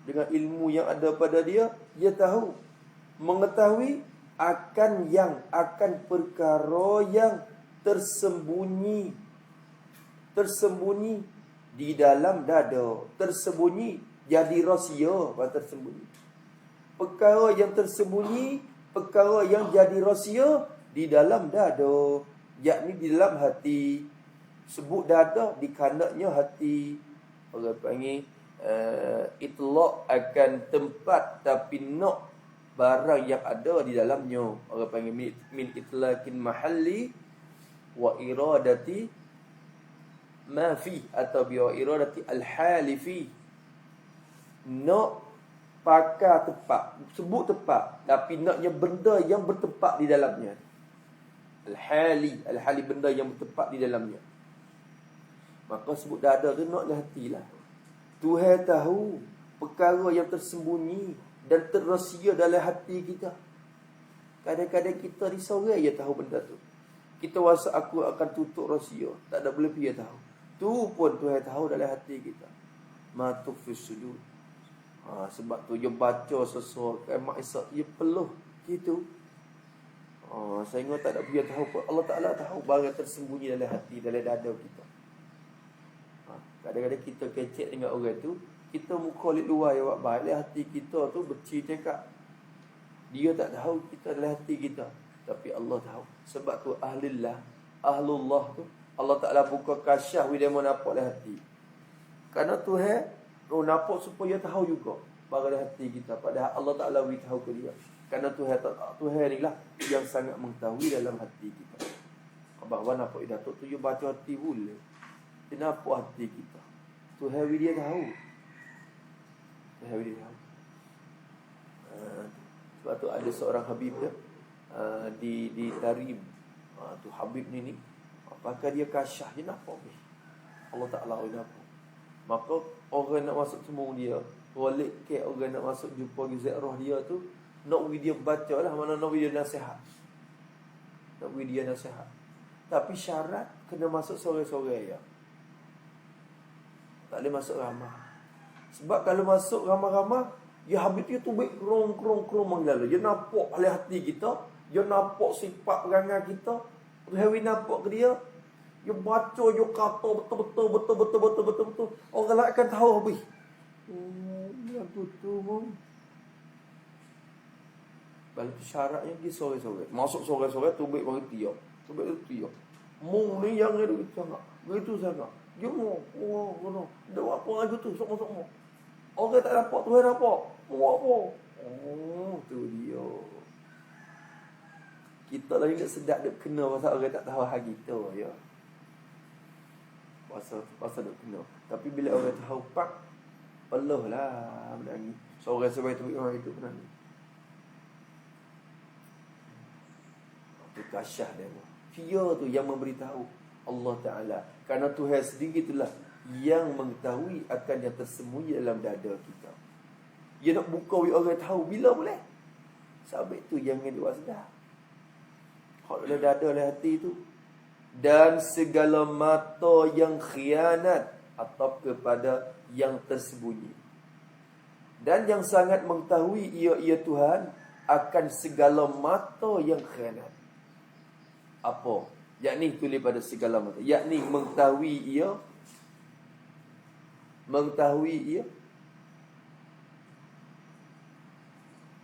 Dengan ilmu yang ada pada dia, dia tahu, mengetahui akan perkara yang tersembunyi di dalam dada, tersembunyi jadi rahsia, tersembunyi. Perkara yang tersembunyi, perkara yang jadi rahsia di dalam dada, yakni di dalam hati. Sebut dada, dikanaknya hati. Orang panggil itlaq akan tempat, tapi nak barang yang ada di dalamnya. Orang panggil min itlaqin mahalli wa iradati ma fi, atau bi iradati al-hali fi. Nak pakar tepat, sebut tepat, tapi naknya benda yang bertempat di dalamnya. Al-hali benda yang bertempat di dalamnya. Maka sebut dada tu naknya hatilah. Tuhan tahu perkara yang tersembunyi dan terrahsia dalam hati kita. Kadang-kadang kita disorang je tahu benda tu. Kita rasa aku akan tutup rahsia, tak ada boleh dia tahu. Tu pun Tuhan tahu dalam hati kita. Ma tukhfis sudur. Sebab tu dia baca sesuatu mak Isa, dia peluh gitu. Sehingga tak ada dia tahu pun Allah Ta'ala tahu barang tersembunyi dalam hati, dalam dada kita. Kadang-kadang kita kecek dengan orang tu, kita muka luar yang buat baik, hati kita tu becik cakap. Dia tak tahu kita dalam hati kita, tapi Allah tahu. Sebab tu ahlullah tu Allah Ta'ala buka kasyaf bila mau nampak dalam hati. Kerana Tuhan nampak supaya tahu juga. pada hati kita. Padahal Allah Ta'ala beritahu ke dia. Karena Tuhan ni lah yang sangat mengetahui dalam hati kita. Abang apa Datuk tu you baca hati boleh. Kenapa hati kita? Tuhan dia tahu. Tuhan dia tahu. Sebab tu ada seorang Habib dia di Tarim. Tu Habib ni apakah dia kasyah je nampak ni. Allah Ta'ala nampak. Maka orang nak masuk semua dia, balik ke orang nak masuk jumpa ziarah dia tu, nak bagi dia baca lah, mana nak bagi dia nasihat. Nak bagi dia nasihat. Tapi syarat kena masuk sore-sore ya. Tak boleh masuk ramah. Sebab kalau masuk ramah-ramah, ya Habib tu baik krong menglalu. Dia nampak oleh hati kita, dia nampak sifat perangai kita, Tuhan nampak ke dia. Dia baca, dia kata betul-betul. Orang lain akan tahu habis. Yang betul pun. Balik syaratnya dia sore-sore. Masuk sore-sore tu baik bagi dia. Sebab itu dia. Mung ni yang ada itu sangat. Begitu sangat. Dia mau. Dia apa lagi tu? Sok-sok. Orang tak dapat, Tuhan dapat. Mau apa? Tu dia. Kita lagi nak sedap duk kena pasal orang tak tahu hal kita ya. Pasal duk kena. Tapi bila orang tahu pak, peluh lah menangis. Seorang sebab itu orang itu menangis. Itu kasyah dia. Dia tu yang memberitahu Allah Ta'ala. Karena Tuhan sendiri itulah yang mengetahui akan yang tersembunyi dalam dada kita. Dia nak buka orang tahu bila boleh. Sebab itu yang dia sedar. Hak dalam dada dalam hati tu. Dan segala mata yang khianat atau kepada yang tersembunyi. Dan yang sangat mengetahui ia Tuhan akan segala mata yang khianat. Apa? Yakni tulis pada segala mata. Yakni mengetahui ia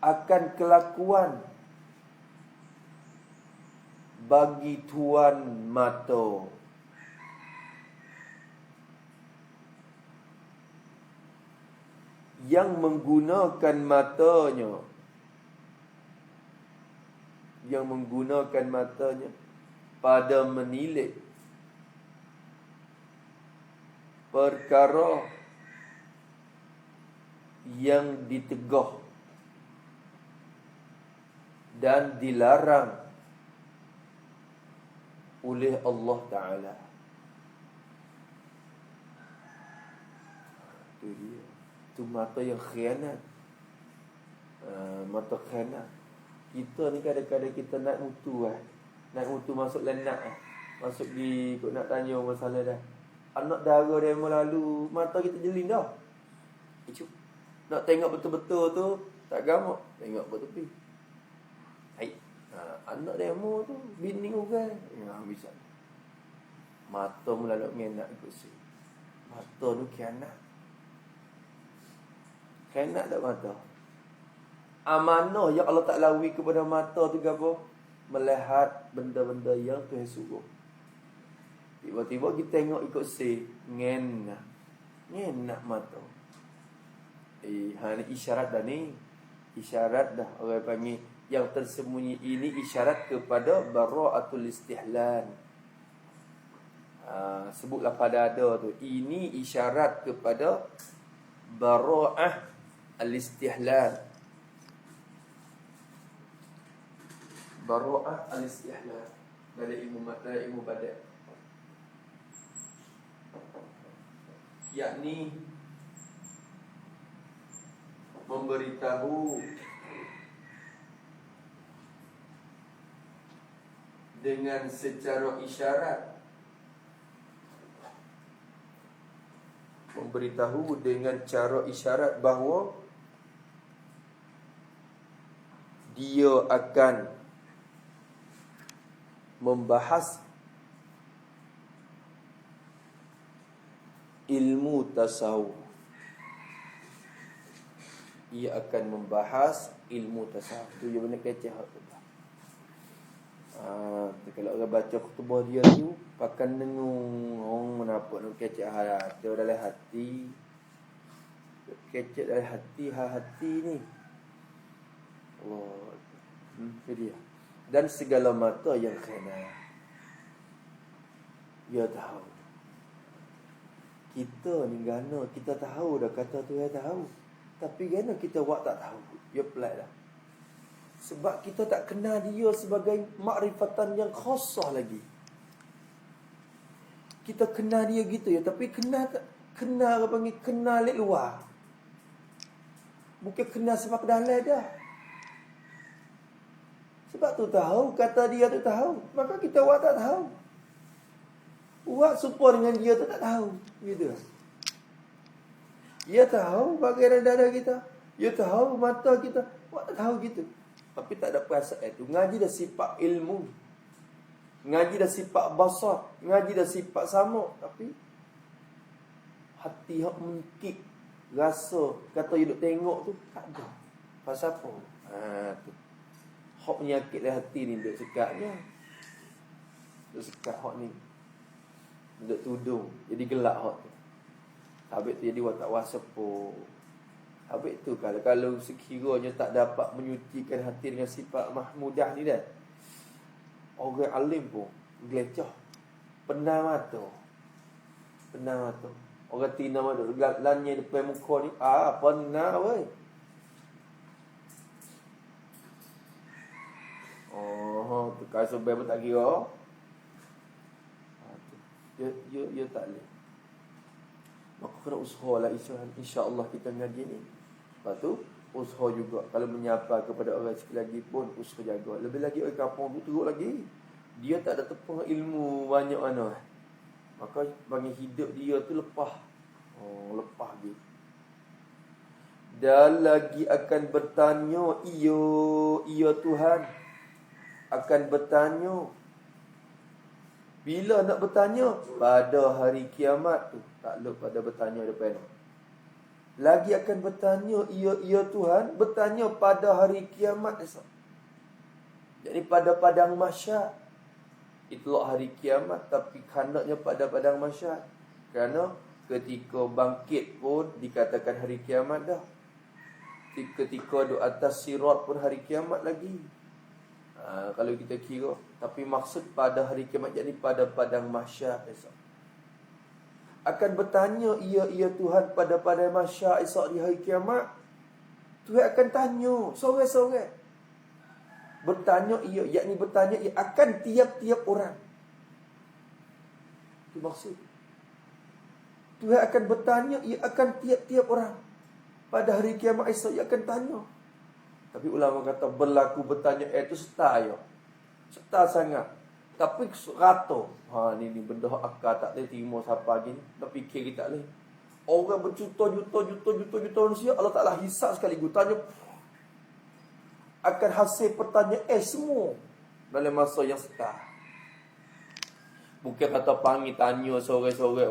akan kelakuan bagi tuan mata. Yang menggunakan matanya pada menilik perkara yang ditegah dan dilarang oleh Allah Ta'ala. Itu dia. Itu mata yang khianat. Mata khianat. Kita ni kadang-kadang kita naik mutu Naik mutu masuk lenak Masuk di, kau nak tanya masalah dah. Anak dara dia lalu, mata kita jeling dah. Nak tengok betul-betul tu, tak gamak. Tengok betul-betul. Hai. Anak demo tu bini orang. Bisa. Mata melalui ngenak ikut si. Mata tu khianat. Khianat tak mata. Amanah yang Allah Ta'ala beri kepada mata tu apa? Melihat benda-benda yang Tuhan suruh. Tiba-tiba kita tengok ikut si. Ngenak mata. Ni isyarat dah ni. Isyarat dah orang panggil. Yang tersembunyi ini isyarat kepada bara'atul istihlal. Sebutlah pada ada tu. Ini isyarat kepada bara'ah al-istihlal. Bara'ah al-istihlal. Dari ilmu badan. Yakni memberitahu dengan secara isyarat, memberitahu dengan cara isyarat bahawa dia akan membahas ilmu tasawuf. Ia akan membahas ilmu tasawuf. Tu yang benar keceh tu. Kalau orang baca khutbah dia tu pakai dengung, kenapa nak kecek hati dalam hati. kecek dari hati ni. Allah. Itu dia. Dan segala mata yang kena. Dia tahu. Kita ni gana kita tahu dah kata Tuhan tahu. Tapi gana kita buat tak tahu. Dia pelik dah. Sebab kita tak kenal dia sebagai makrifatan yang khasah lagi. Kita kenal dia gitu ya, tapi kenal apa panggil kenal lek luar. Bukan kenal sebab dalam dah. Sebab tu tahu, kata dia tu tahu, maka kita buat tak tahu. Buat serupa dengan dia tu tak tahu. Gitu. Dia tahu bagian dada kita. Dia tahu mata kita. Buat tak tahu gitu. Tapi tak ada perasaan itu. Ngaji dah sifat ilmu. Ngaji dah sifat basar. Ngaji dah sifat sama. Tapi hati hak mengkik. Rasa kata dia duk tengok tu tak ada. Pasal apa? Tu. Hak penyakit dalam hati ni duk sekatnya. Duk sekat hak ni. Duk tudung. Jadi gelak hak tu. Habis tu jadi watak wasepo. Habis tu kalau sekiranya tak dapat menyucikan hati dengan sifat mahmudah ni dah. Orang alim pun gelecah. Penang mata. Orang tina mata lanya depan muka ni, penang weh. Oh, tu kalau sebab pun tak kira. Dia tak boleh. Maka kena usaha lah insya-Allah kita ngaji ni. Lepas tu usaha juga kalau menyapa kepada orang sekali lagi pun usaha jaga. Lebih lagi orang kampung tu teruk lagi. Dia tak ada tepung ilmu banyak mana. Maka bagi hidup dia tu lepas. Lepas dia. Dan lagi akan bertanya, iya Tuhan akan bertanya. Bila nak bertanya? Pada hari kiamat tu. Tak lupa pada bertanya depan. Lagi akan bertanya, iya Tuhan, bertanya pada hari kiamat esok. Jadi pada padang mahsyar. Itulah hari kiamat, tapi kandaknya pada padang mahsyar. Kerana ketika bangkit pun dikatakan hari kiamat dah. Ketika di atas sirat pun hari kiamat lagi. Kalau kita kira. Tapi maksud pada hari kiamat, jadi pada padang mahsyar esok. Akan bertanya, iya Tuhan pada mahsyar esok di hari kiamat. Tuhan akan tanya sore-sore. Bertanya ia, yakni bertanya ia akan tiap-tiap orang. Itu maksud. Tuhan akan bertanya ia akan tiap-tiap orang. Pada hari kiamat esok ia akan tanya. Tapi ulama kata berlaku bertanya itu setar ya. Setar sangat. Tapi rata. Ni benda akal tak boleh terima siapa lagi ni. Tak fikir kita tak boleh. Orang berjuta-juta manusia Allah Ta'ala hisap sekaligus. Tanya. Akan hasil pertanyaan semua. Dalam masa yang setar. Bukan kata panggil tanya sore-sore.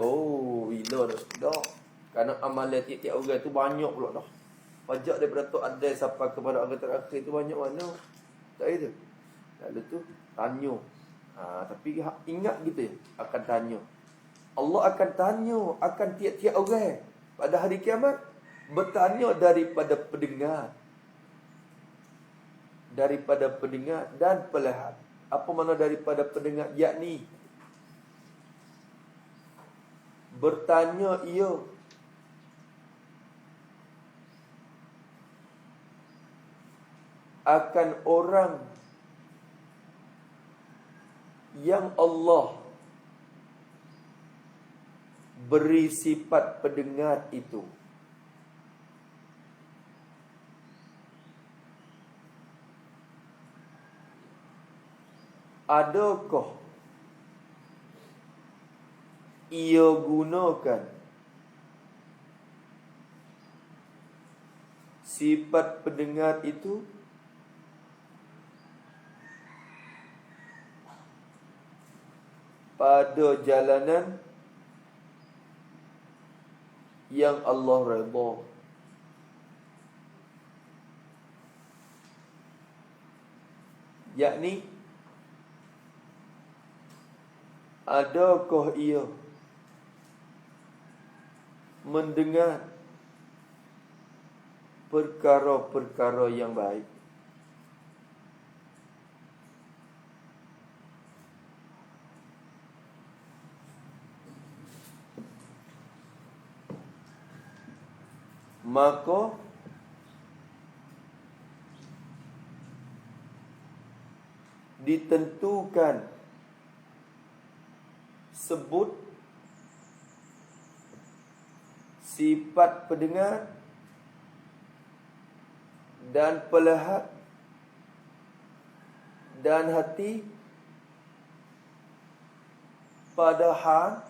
Bila dah sedar. Kerana amalan tiap-tiap orang tu banyak pula dah. Pajak daripada tu ada sampai kepada orang terakhir tu banyak mana. Tak itu. Lalu tu tanya. Tapi ingat gitu ya, akan tanya. Allah akan tanya akan tiap-tiap orang pada hari kiamat. Bertanya daripada pendengar. Daripada pendengar dan pelihat. Apa makna daripada pendengar? Yakni bertanya ia akan orang yang Allah beri sifat pendengar itu. Adakah ia gunakan sifat pendengar itu pada jalanan yang Allah redha? Yakni adakah ia mendengar perkara-perkara yang baik. Maka ditentukan sebut sifat pendengar dan pelihat dan hati, padahal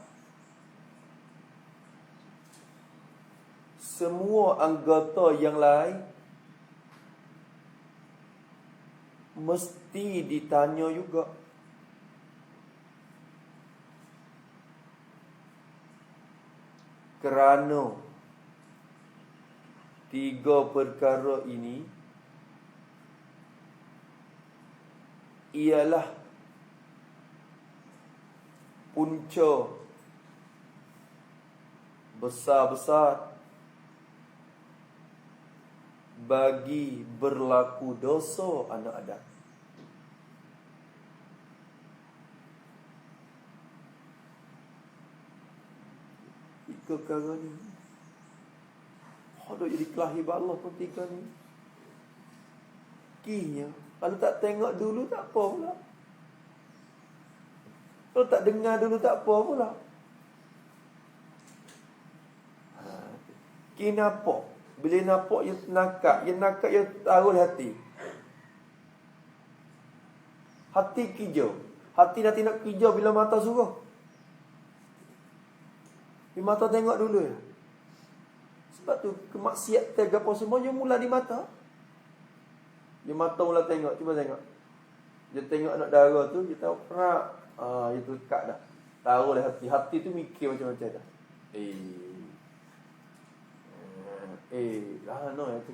semua anggota yang lain mesti ditanya juga. Kerana tiga perkara ini ialah punca besar-besar bagi berlaku dosa anak Adam. Tiga perkara ni ada jadi kelahi Allah pun tiga ni. Kinya kalau tak tengok dulu tak apa pula. Kalau tak dengar dulu tak apa pula. Kenapa? Bila nampak yang nakak yang taruh hati. Hati kijau. Hati nanti nak kijau bila mata suruh. Di mata tengok dulu ya. Sebab tu kemaksiatan apa semuanya mula di mata. Di mata mula tengok, cuba tengok. Dia tengok anak dara tu, dia tahu perak. Itu dekat dah. Taruhlah hati. Hati tu mikir macam-macam dah. No yang tu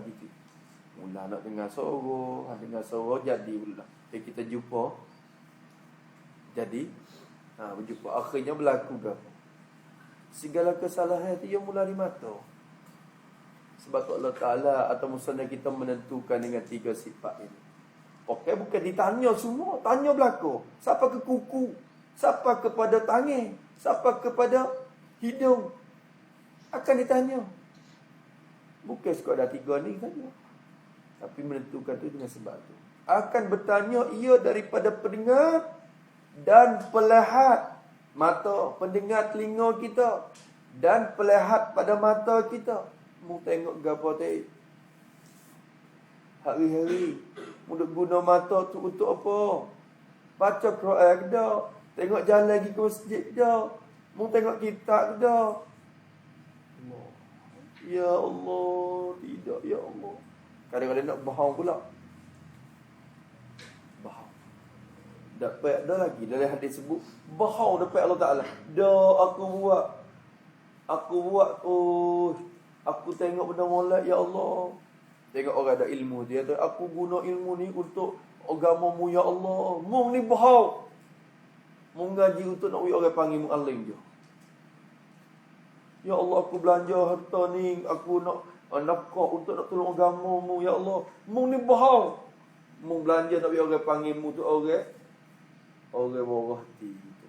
gitu. Mula nak dengar suara, jadi pula. Kita jumpa. Jadi berjumpa akhirnya berlaku ke? Segala kesalahan itu yang mula di mata. Sebab tu Allah Ta'ala atau Musnah kita menentukan dengan tiga sifat ini. Okey, bukan ditanya semua, tanya berlaku. Siapa ke kuku, siapa kepada tangan, siapa kepada hidung, akan ditanya. Bukan sekadar tiga ni saja. Tapi menentukan tu dengan sebab tu. Akan bertanya ia daripada pendengar dan pelihat mata, pendengar telinga kita dan pelihat pada mata kita. Mu tengok gapo tadi? Hari-hari mu duk guna mata tu untuk apa? Baca Quran ke dak? Tengok jalan lagi ke masjid ke dak? Mu tengok kitab ke dak? Ya Allah, tidak ya Allah. Kadang-kadang nak bohong pula. Bohong. Dapat dah lagi dalam hadis sebut bohong dapat Allah Taala. Dah aku buat aku tengok benda molek ya Allah. Tengok orang ada ilmu dia tu, aku guna ilmu ni untuk agamamu ya Allah. Mung ni bohong. Mung ngaji untuk nak orang panggil muallim je. Ya Allah, aku belanja harta ni, aku nak nafkah untuk nak tolong agamamu ya Allah. Mung ni bohong. Mung belanja nak orang panggil mu tu orang borah hati gitu.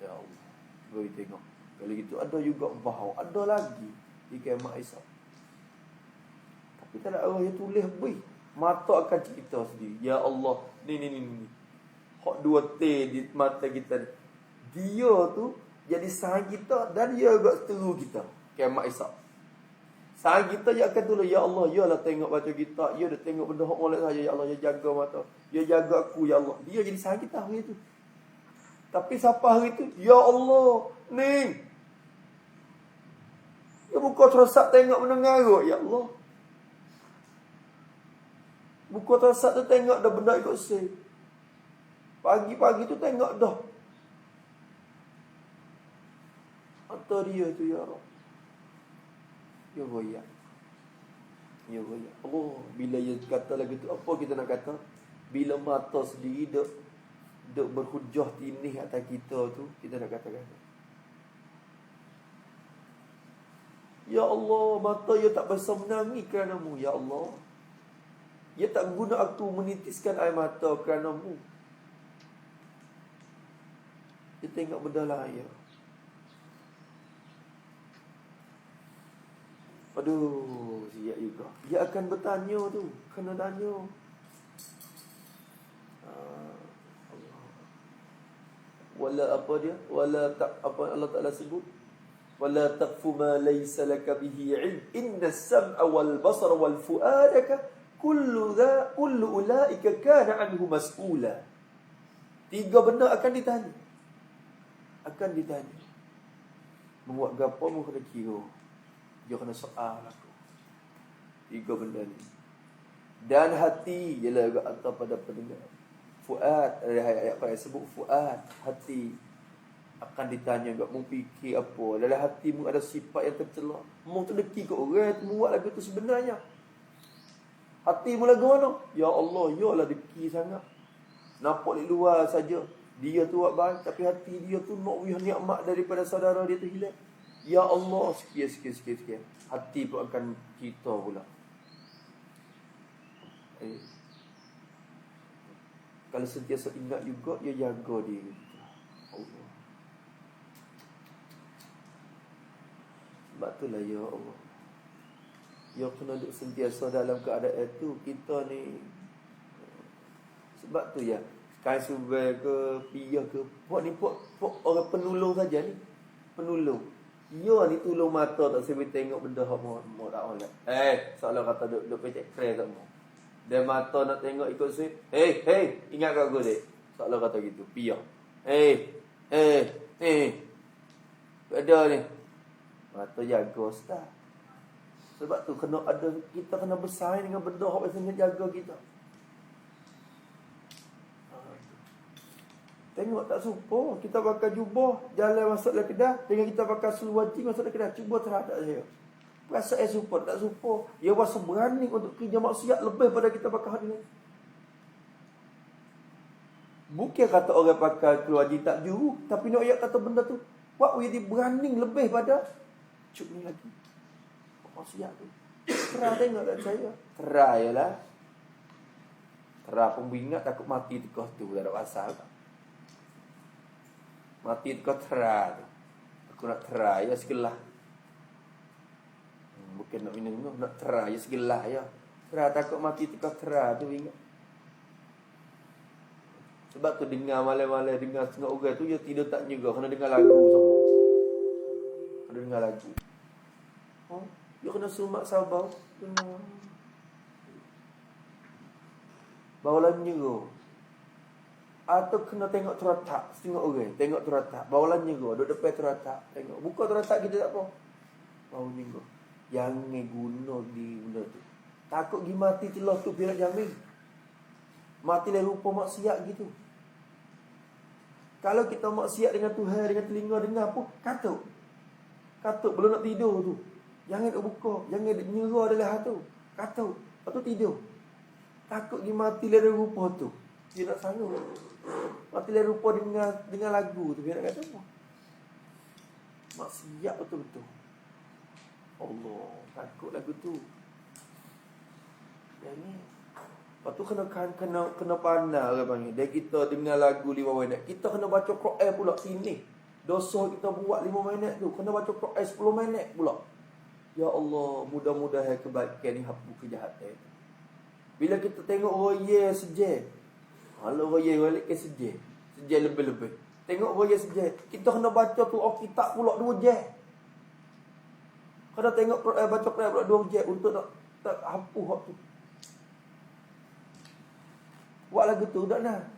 Ya Allah. Bagi tengok. Kalau gitu ada juga bohong, ada lagi di kiamat esok. Tapi tak ada orang yang tulis bui. Mata akan cerita sendiri. Ya Allah, ni. Hak 2T di mata kita ni. Dia tu jadi sahaja kita dan dia juga seteru kita. Kiamat esok. Sahaja kita yang akan tulis, ya Allah, yalah tengok baca kita, ya dah tengok benda hak molek saja ya Allah, ya jaga mata. Ya jaga aku ya Allah. Dia jadi sahaja kita hari tu. Tapi siapa hari tu? Ya Allah, ni. Dia buka terosak tengok benda ngarut, ya Allah. Buka terosak tu tengok dah benda ikut say. Pagi-pagi tu tengok dah. Atau dia tu ya Allah. Ya goyak. Allah, bila dia kata lagi tu, apa kita nak kata? Bila mata sendiri duk berhujah tinih atas kita tu, kita nak kata-kata. Ya Allah, mata ia tak bisa menangis kerana-Mu, ya Allah. Ia tak guna aku menitiskan air mata kerana-Mu. Dia tengok benda lain. Aduh, siap juga. Dia akan bertanya tu. Kena tanya. Wala apa dia? Wala tak apa Allah Taala sebut? Wala taqfu ma laysa laka bihi ilm. Inna as-sam'a wal basara wal fu'adaka kullu ulaika kana anhu mas'ula. 3 benda akan ditanya. Akan ditanya. Buat gapo mu kena kira. Dia kena soal aku. 3 benda ni. Dan hati ialah atau pada pendengar. Fuad, ada ayat yang sebut fuad, hati akan ditanya enggak mu fikir apa. Dalam hatimu ada sifat yang tercela. Mu tu deki kat orang tu buat lagu tu sebenarnya. Hatimu lagu mana? Ya Allah, yalah deki sangat. Nampak di luar saja dia tu buat baik, tapi hati dia tu nak wih nikmat daripada saudara dia tu hilang. Ya Allah, sikit. Hati pun akan kita pula. Kalau sentiasa ingat juga, dia jaga diri kita. Allah. Sebab itulah ya Allah. Ya kena duduk sentiasa dalam keadaan itu. Kita ni. Sebab tu ya. Kain subai ke, piyah ke. Puak ni puak orang penolong saja ni. Penolong. Ya ni tolong mata tak sampai tengok benda hak mau tak oleh. Seolah kata duk pecek kre tak mau. Dia mata nak tengok ikut sini. Hey, ingat kat aku dek. Seolah kata gitu. Piyah. Ada ni. Mata jaga ustaz. Sebab tu kita kena bersaing dengan benda hak biasanya jaga kita. Tengok tak serupa. Kita pakai jubah, jalan masuk dalam kedah, dengan kita pakai seluar jeans masuk dalam kedah. Cuba terhadap saya. Perasaan serupa, tak serupa. Ia rasa berani untuk kerja maksiat lebih pada kita pakai hari ni. Bukan kata orang pakai keluar jeans tak juru, tapi nak ayat kata benda tu. Buat dia berani lebih pada cuk ni lagi. Maksiat tu. Terah tengok tak saya. Terah ialah. Terah pun ingat takut mati tekah tu. Tak ada pasal tak. Mati kau terah tu. Aku nak terah ya segelah. Bukan nak minum, nak terah ya segelah ya. Terah takut mati kau terah tu ingat. Sebab tu dengar malam-malam dengar setengah orang tu dia tidur tak juga kena dengar lagu semua. Kena dengar lagu. Dia kena sumak sabar. Bawalan nyuruh. Atau kena tengok teratak. Setengah orang tengok teratak. Bawalan nyuruh. Duduk depan teratak. Tengok. Buka teratak kita tak apa. Bau nyuruh. Jangan guna di benda tu. Takut pergi mati celah tu biar jamin. Mati lah rupa maksiat gitu. Kalau kita maksiat dengan Tuhan, dengan telinga dengar pun katuk. Katuk belum nak tidur tu. Jangan nak buka. Jangan nyuruh adalah tu. Katuk. Lepas tu tidur. Takut pergi mati lah rupa tu. Dia nak sanggup. Matilah rupa dengan lagu tu. Dia nak kata apa? Maksiat betul-betul. Allah. Takut lagu tu. Yang ni. Lepas tu kena pandai orang panggil. Dia kita dengar lagu 5 minit. Kita kena baca Quran pula sini. Dosa kita buat 5 minit tu. Kena baca Quran 10 minit pula. Ya Allah. Mudah-mudahan kebaikan ni hapus kejahatan. Bila kita tengok roya sejak. Kalau roya balik ke sejak. Sejak lebih-lebih. Tengok roya sejak. Kita kena baca tu kitab pula 2 jam. Kena tengok baca Quran pula 2 jam. Untuk tak hapus hak tu. Buat lagu tu tak nak.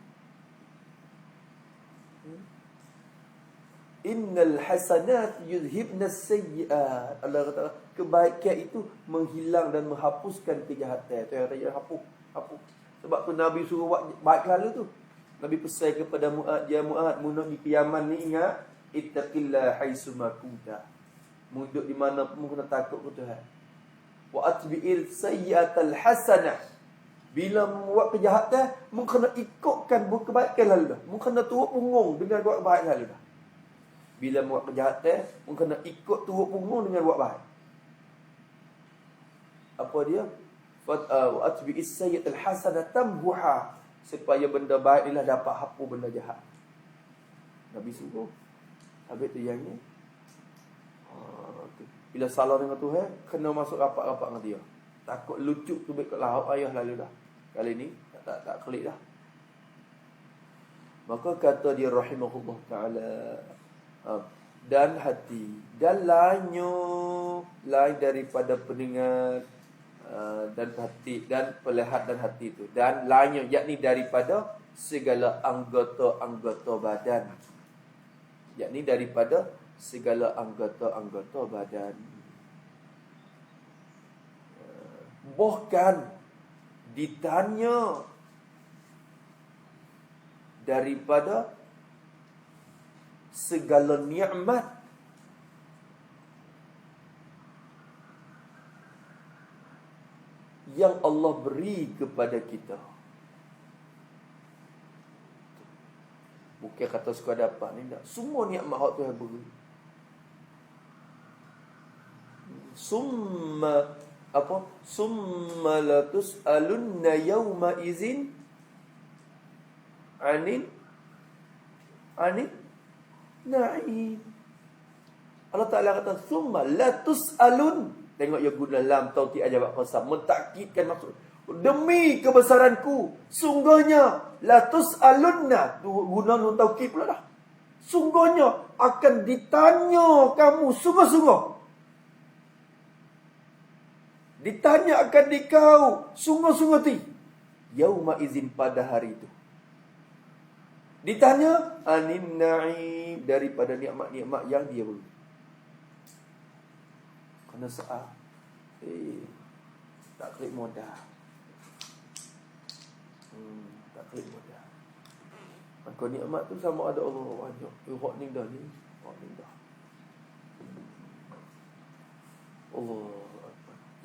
Innal hasanat yudhibna sayyi'at. Allah kata kebaikan itu menghilang dan menghapuskan kejahatan. Tu yang kata hapus. Sebab tu Nabi suruh buat baik lalu tu. Nabi pesan kepada Mu'ad, ya Mu'ad, mu nak pergi Yaman ni ingat, ittaqillah haitsu ma kunta. Mu duduk di mana pun mu kena takut ke Tuhan. Wa atbi'il sayyi'atal hasanah. Bila mu buat kejahatan, mu kena ikutkan kebaikan lalu dah. Mu kena turut punggung dengan buat baik lalu dah. Bila mu buat kejahatan, mu kena ikut turut punggung dengan buat baik. Apa dia? Wa atbi'is sayyi'atal hasanata tamhuha, supaya benda baik inilah dapat hapus benda jahat. Nabi suruh. Habis tu yang ni, bila salah dengan Tuhan, kena masuk rapat-rapat dengan dia. Takut lucuk tu baik kat laut ayah lalu dah. Kali ni tak klik dah. Maka kata dia rahimahullah ta'ala, dan hati, dan lainnya, lain daripada pendengar dan hati, dan pelihat dan hati itu, dan lainnya, yakni daripada segala anggota-anggota badan, yakni daripada segala anggota-anggota badan. Bahkan ditanya daripada segala nikmat yang Allah beri kepada kita. Bukan kata suka dapat ni, tak. Semua nikmat hak Tuhan beri. Summa la tus'alunna yawma izin anil na'im. Allah Ta'ala kata summa la tus'alun. Tengok ya guna lam tauti ajab qasam, mentakkidkan maksud demi kebesaranku, sungguhnya la tus'alunna, guna nun taukid pula dah. Sungguhnya akan ditanya kamu sungguh-sungguh. Ditanya akan dikau sungguh-sungguh ti. Yauma izin, pada hari itu. Ditanya anin na'im, daripada nikmat-nikmat yang dia beri. Kena soal. Tak klik modal. Tak klik modal. Maka nikmat tu sama ada Allah banyak. Hak ni dah ni. Hak ni dah. Allah.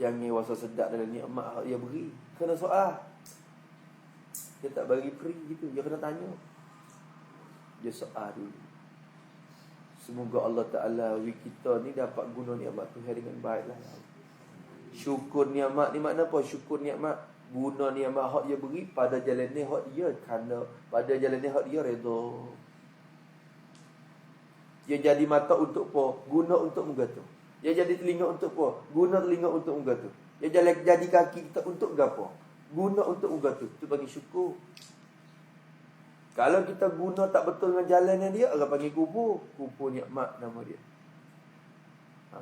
Yang ni rasa sedap dalam nikmat dia beri. Kena soal. Dia tak bagi free gitu. Dia kena tanya. Dia soal dulu. Semoga Allah Ta'ala kita ni dapat guna nikmat Tuhan dengan baiklah. Syukur nikmat ni makna apa? Syukur nikmat, guna nikmat hak dia beri pada jalan ni hak dia, kerana pada jalan ni hak dia redha. Dia jadi mata untuk apa? Guna untuk menggatu. Dia jadi telinga untuk apa? Guna telinga untuk menggatu. Dia jadi kaki kita untuk apa? Guna untuk menggatu. Itu bagi syukur. Kalau kita guna tak betul dengan jalannya dia, orang panggil kubur. Kubur nikmat nama dia.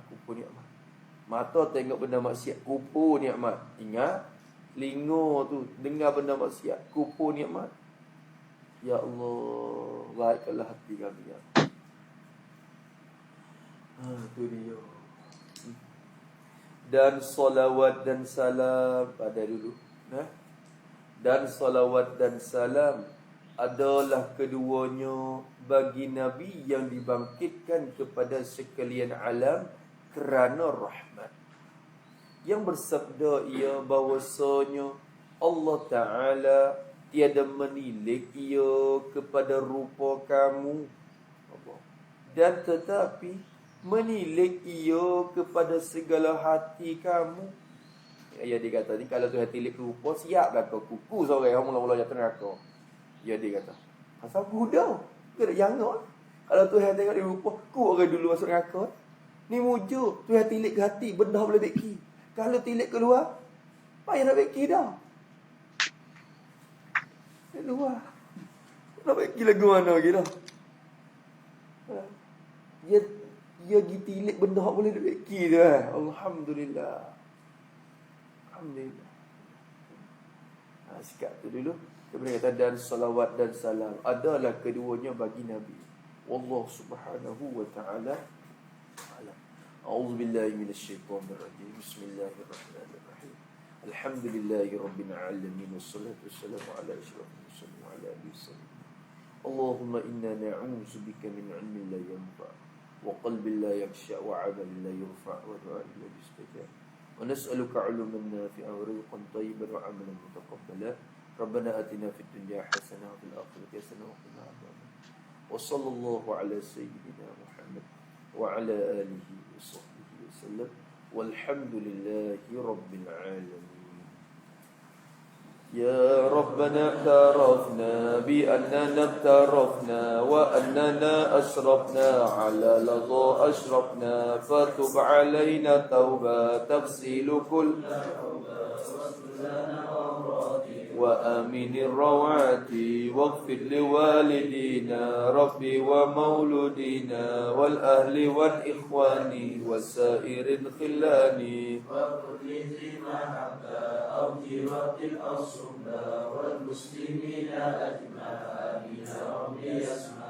Kubur nikmat. Mata tengok benda maksiat, kubur nikmat. Ingat, telinga tu dengar benda maksiat, kubur nikmat. Ya Allah, baikkanlah hati kami ya. Itu dia. Dan salawat dan salam pada dulu. Dan salawat dan salam adalah keduanya bagi Nabi yang dibangkitkan kepada sekalian alam kerana rahmat. Yang bersabda ia bahawasanya Allah Ta'ala tiada menilik ia kepada rupa kamu, dan tetapi menilik ia kepada segala hati kamu. Ya dia kata ni, kalau Tuhan tilik rupa, siap dah kau kuku seorang yang mula-mula jatuh neraka. Ya dia kata, asal budak kena jangan. Kalau Tuhan tengok dia rupa, ku orang dulu masuk neraka. Ni wujud Tuhan tilik ke hati, benda boleh beki. Kalau tilik keluar, payah nak beki dah. Keluar, nak beki lagu mana lagi dah. Dia ditilik benda boleh beki dah. Alhamdulillah. Alhamdulillah. Sikap tu dulu. Dia kata dan salawat dan salam adalah keduanya bagi Nabi. Wallahu subhanahu wa ta'ala alam. A'udzu billahi minasyaitonir rajim. Bismillahirrahmanirrahim. Alhamdulillahi rabbil alamin wassalatu wassalamu ala asyrafil mursalin wa ala alihi wasallam. Allahumma inna na'udzu bika min 'ilmin la yanfa' wa qalbin la yakhsha wa 'amalin la yurfa' wa du'a'in la yustajab. Wa nas'aluka 'ilman nafi'an wa rizqan thayyiban wa 'amalan mutaqabbalan. Rabbana atina fid dunya hasanah wa fil akhirati hasanah wa qina adzabannar. Wa sallallahu ala sayyidina Muhammad wa ala alihi wa sahbihi wasallam. والحمد لله رب العالمين. يا ربنا اعترفنا بأننا اقترفنا وأننا أشرفنا على لظى أشرفنا فتب علينا توبة تغسل كل وآمن الروعات واغفر لوالدينا ربي ومولودينا والأهل والإخوان وسائر الخلان وكل ذي محبة أو جيرة الأصحاب والمسلمين أجمعين ربي يسمع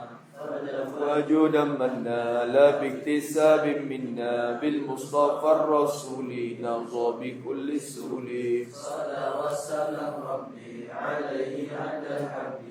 وجودا منا لا باكتساب منا بالمصطفى الرسول نرضى بكل السهول صلى وسلم ربي عليه عند الحبيب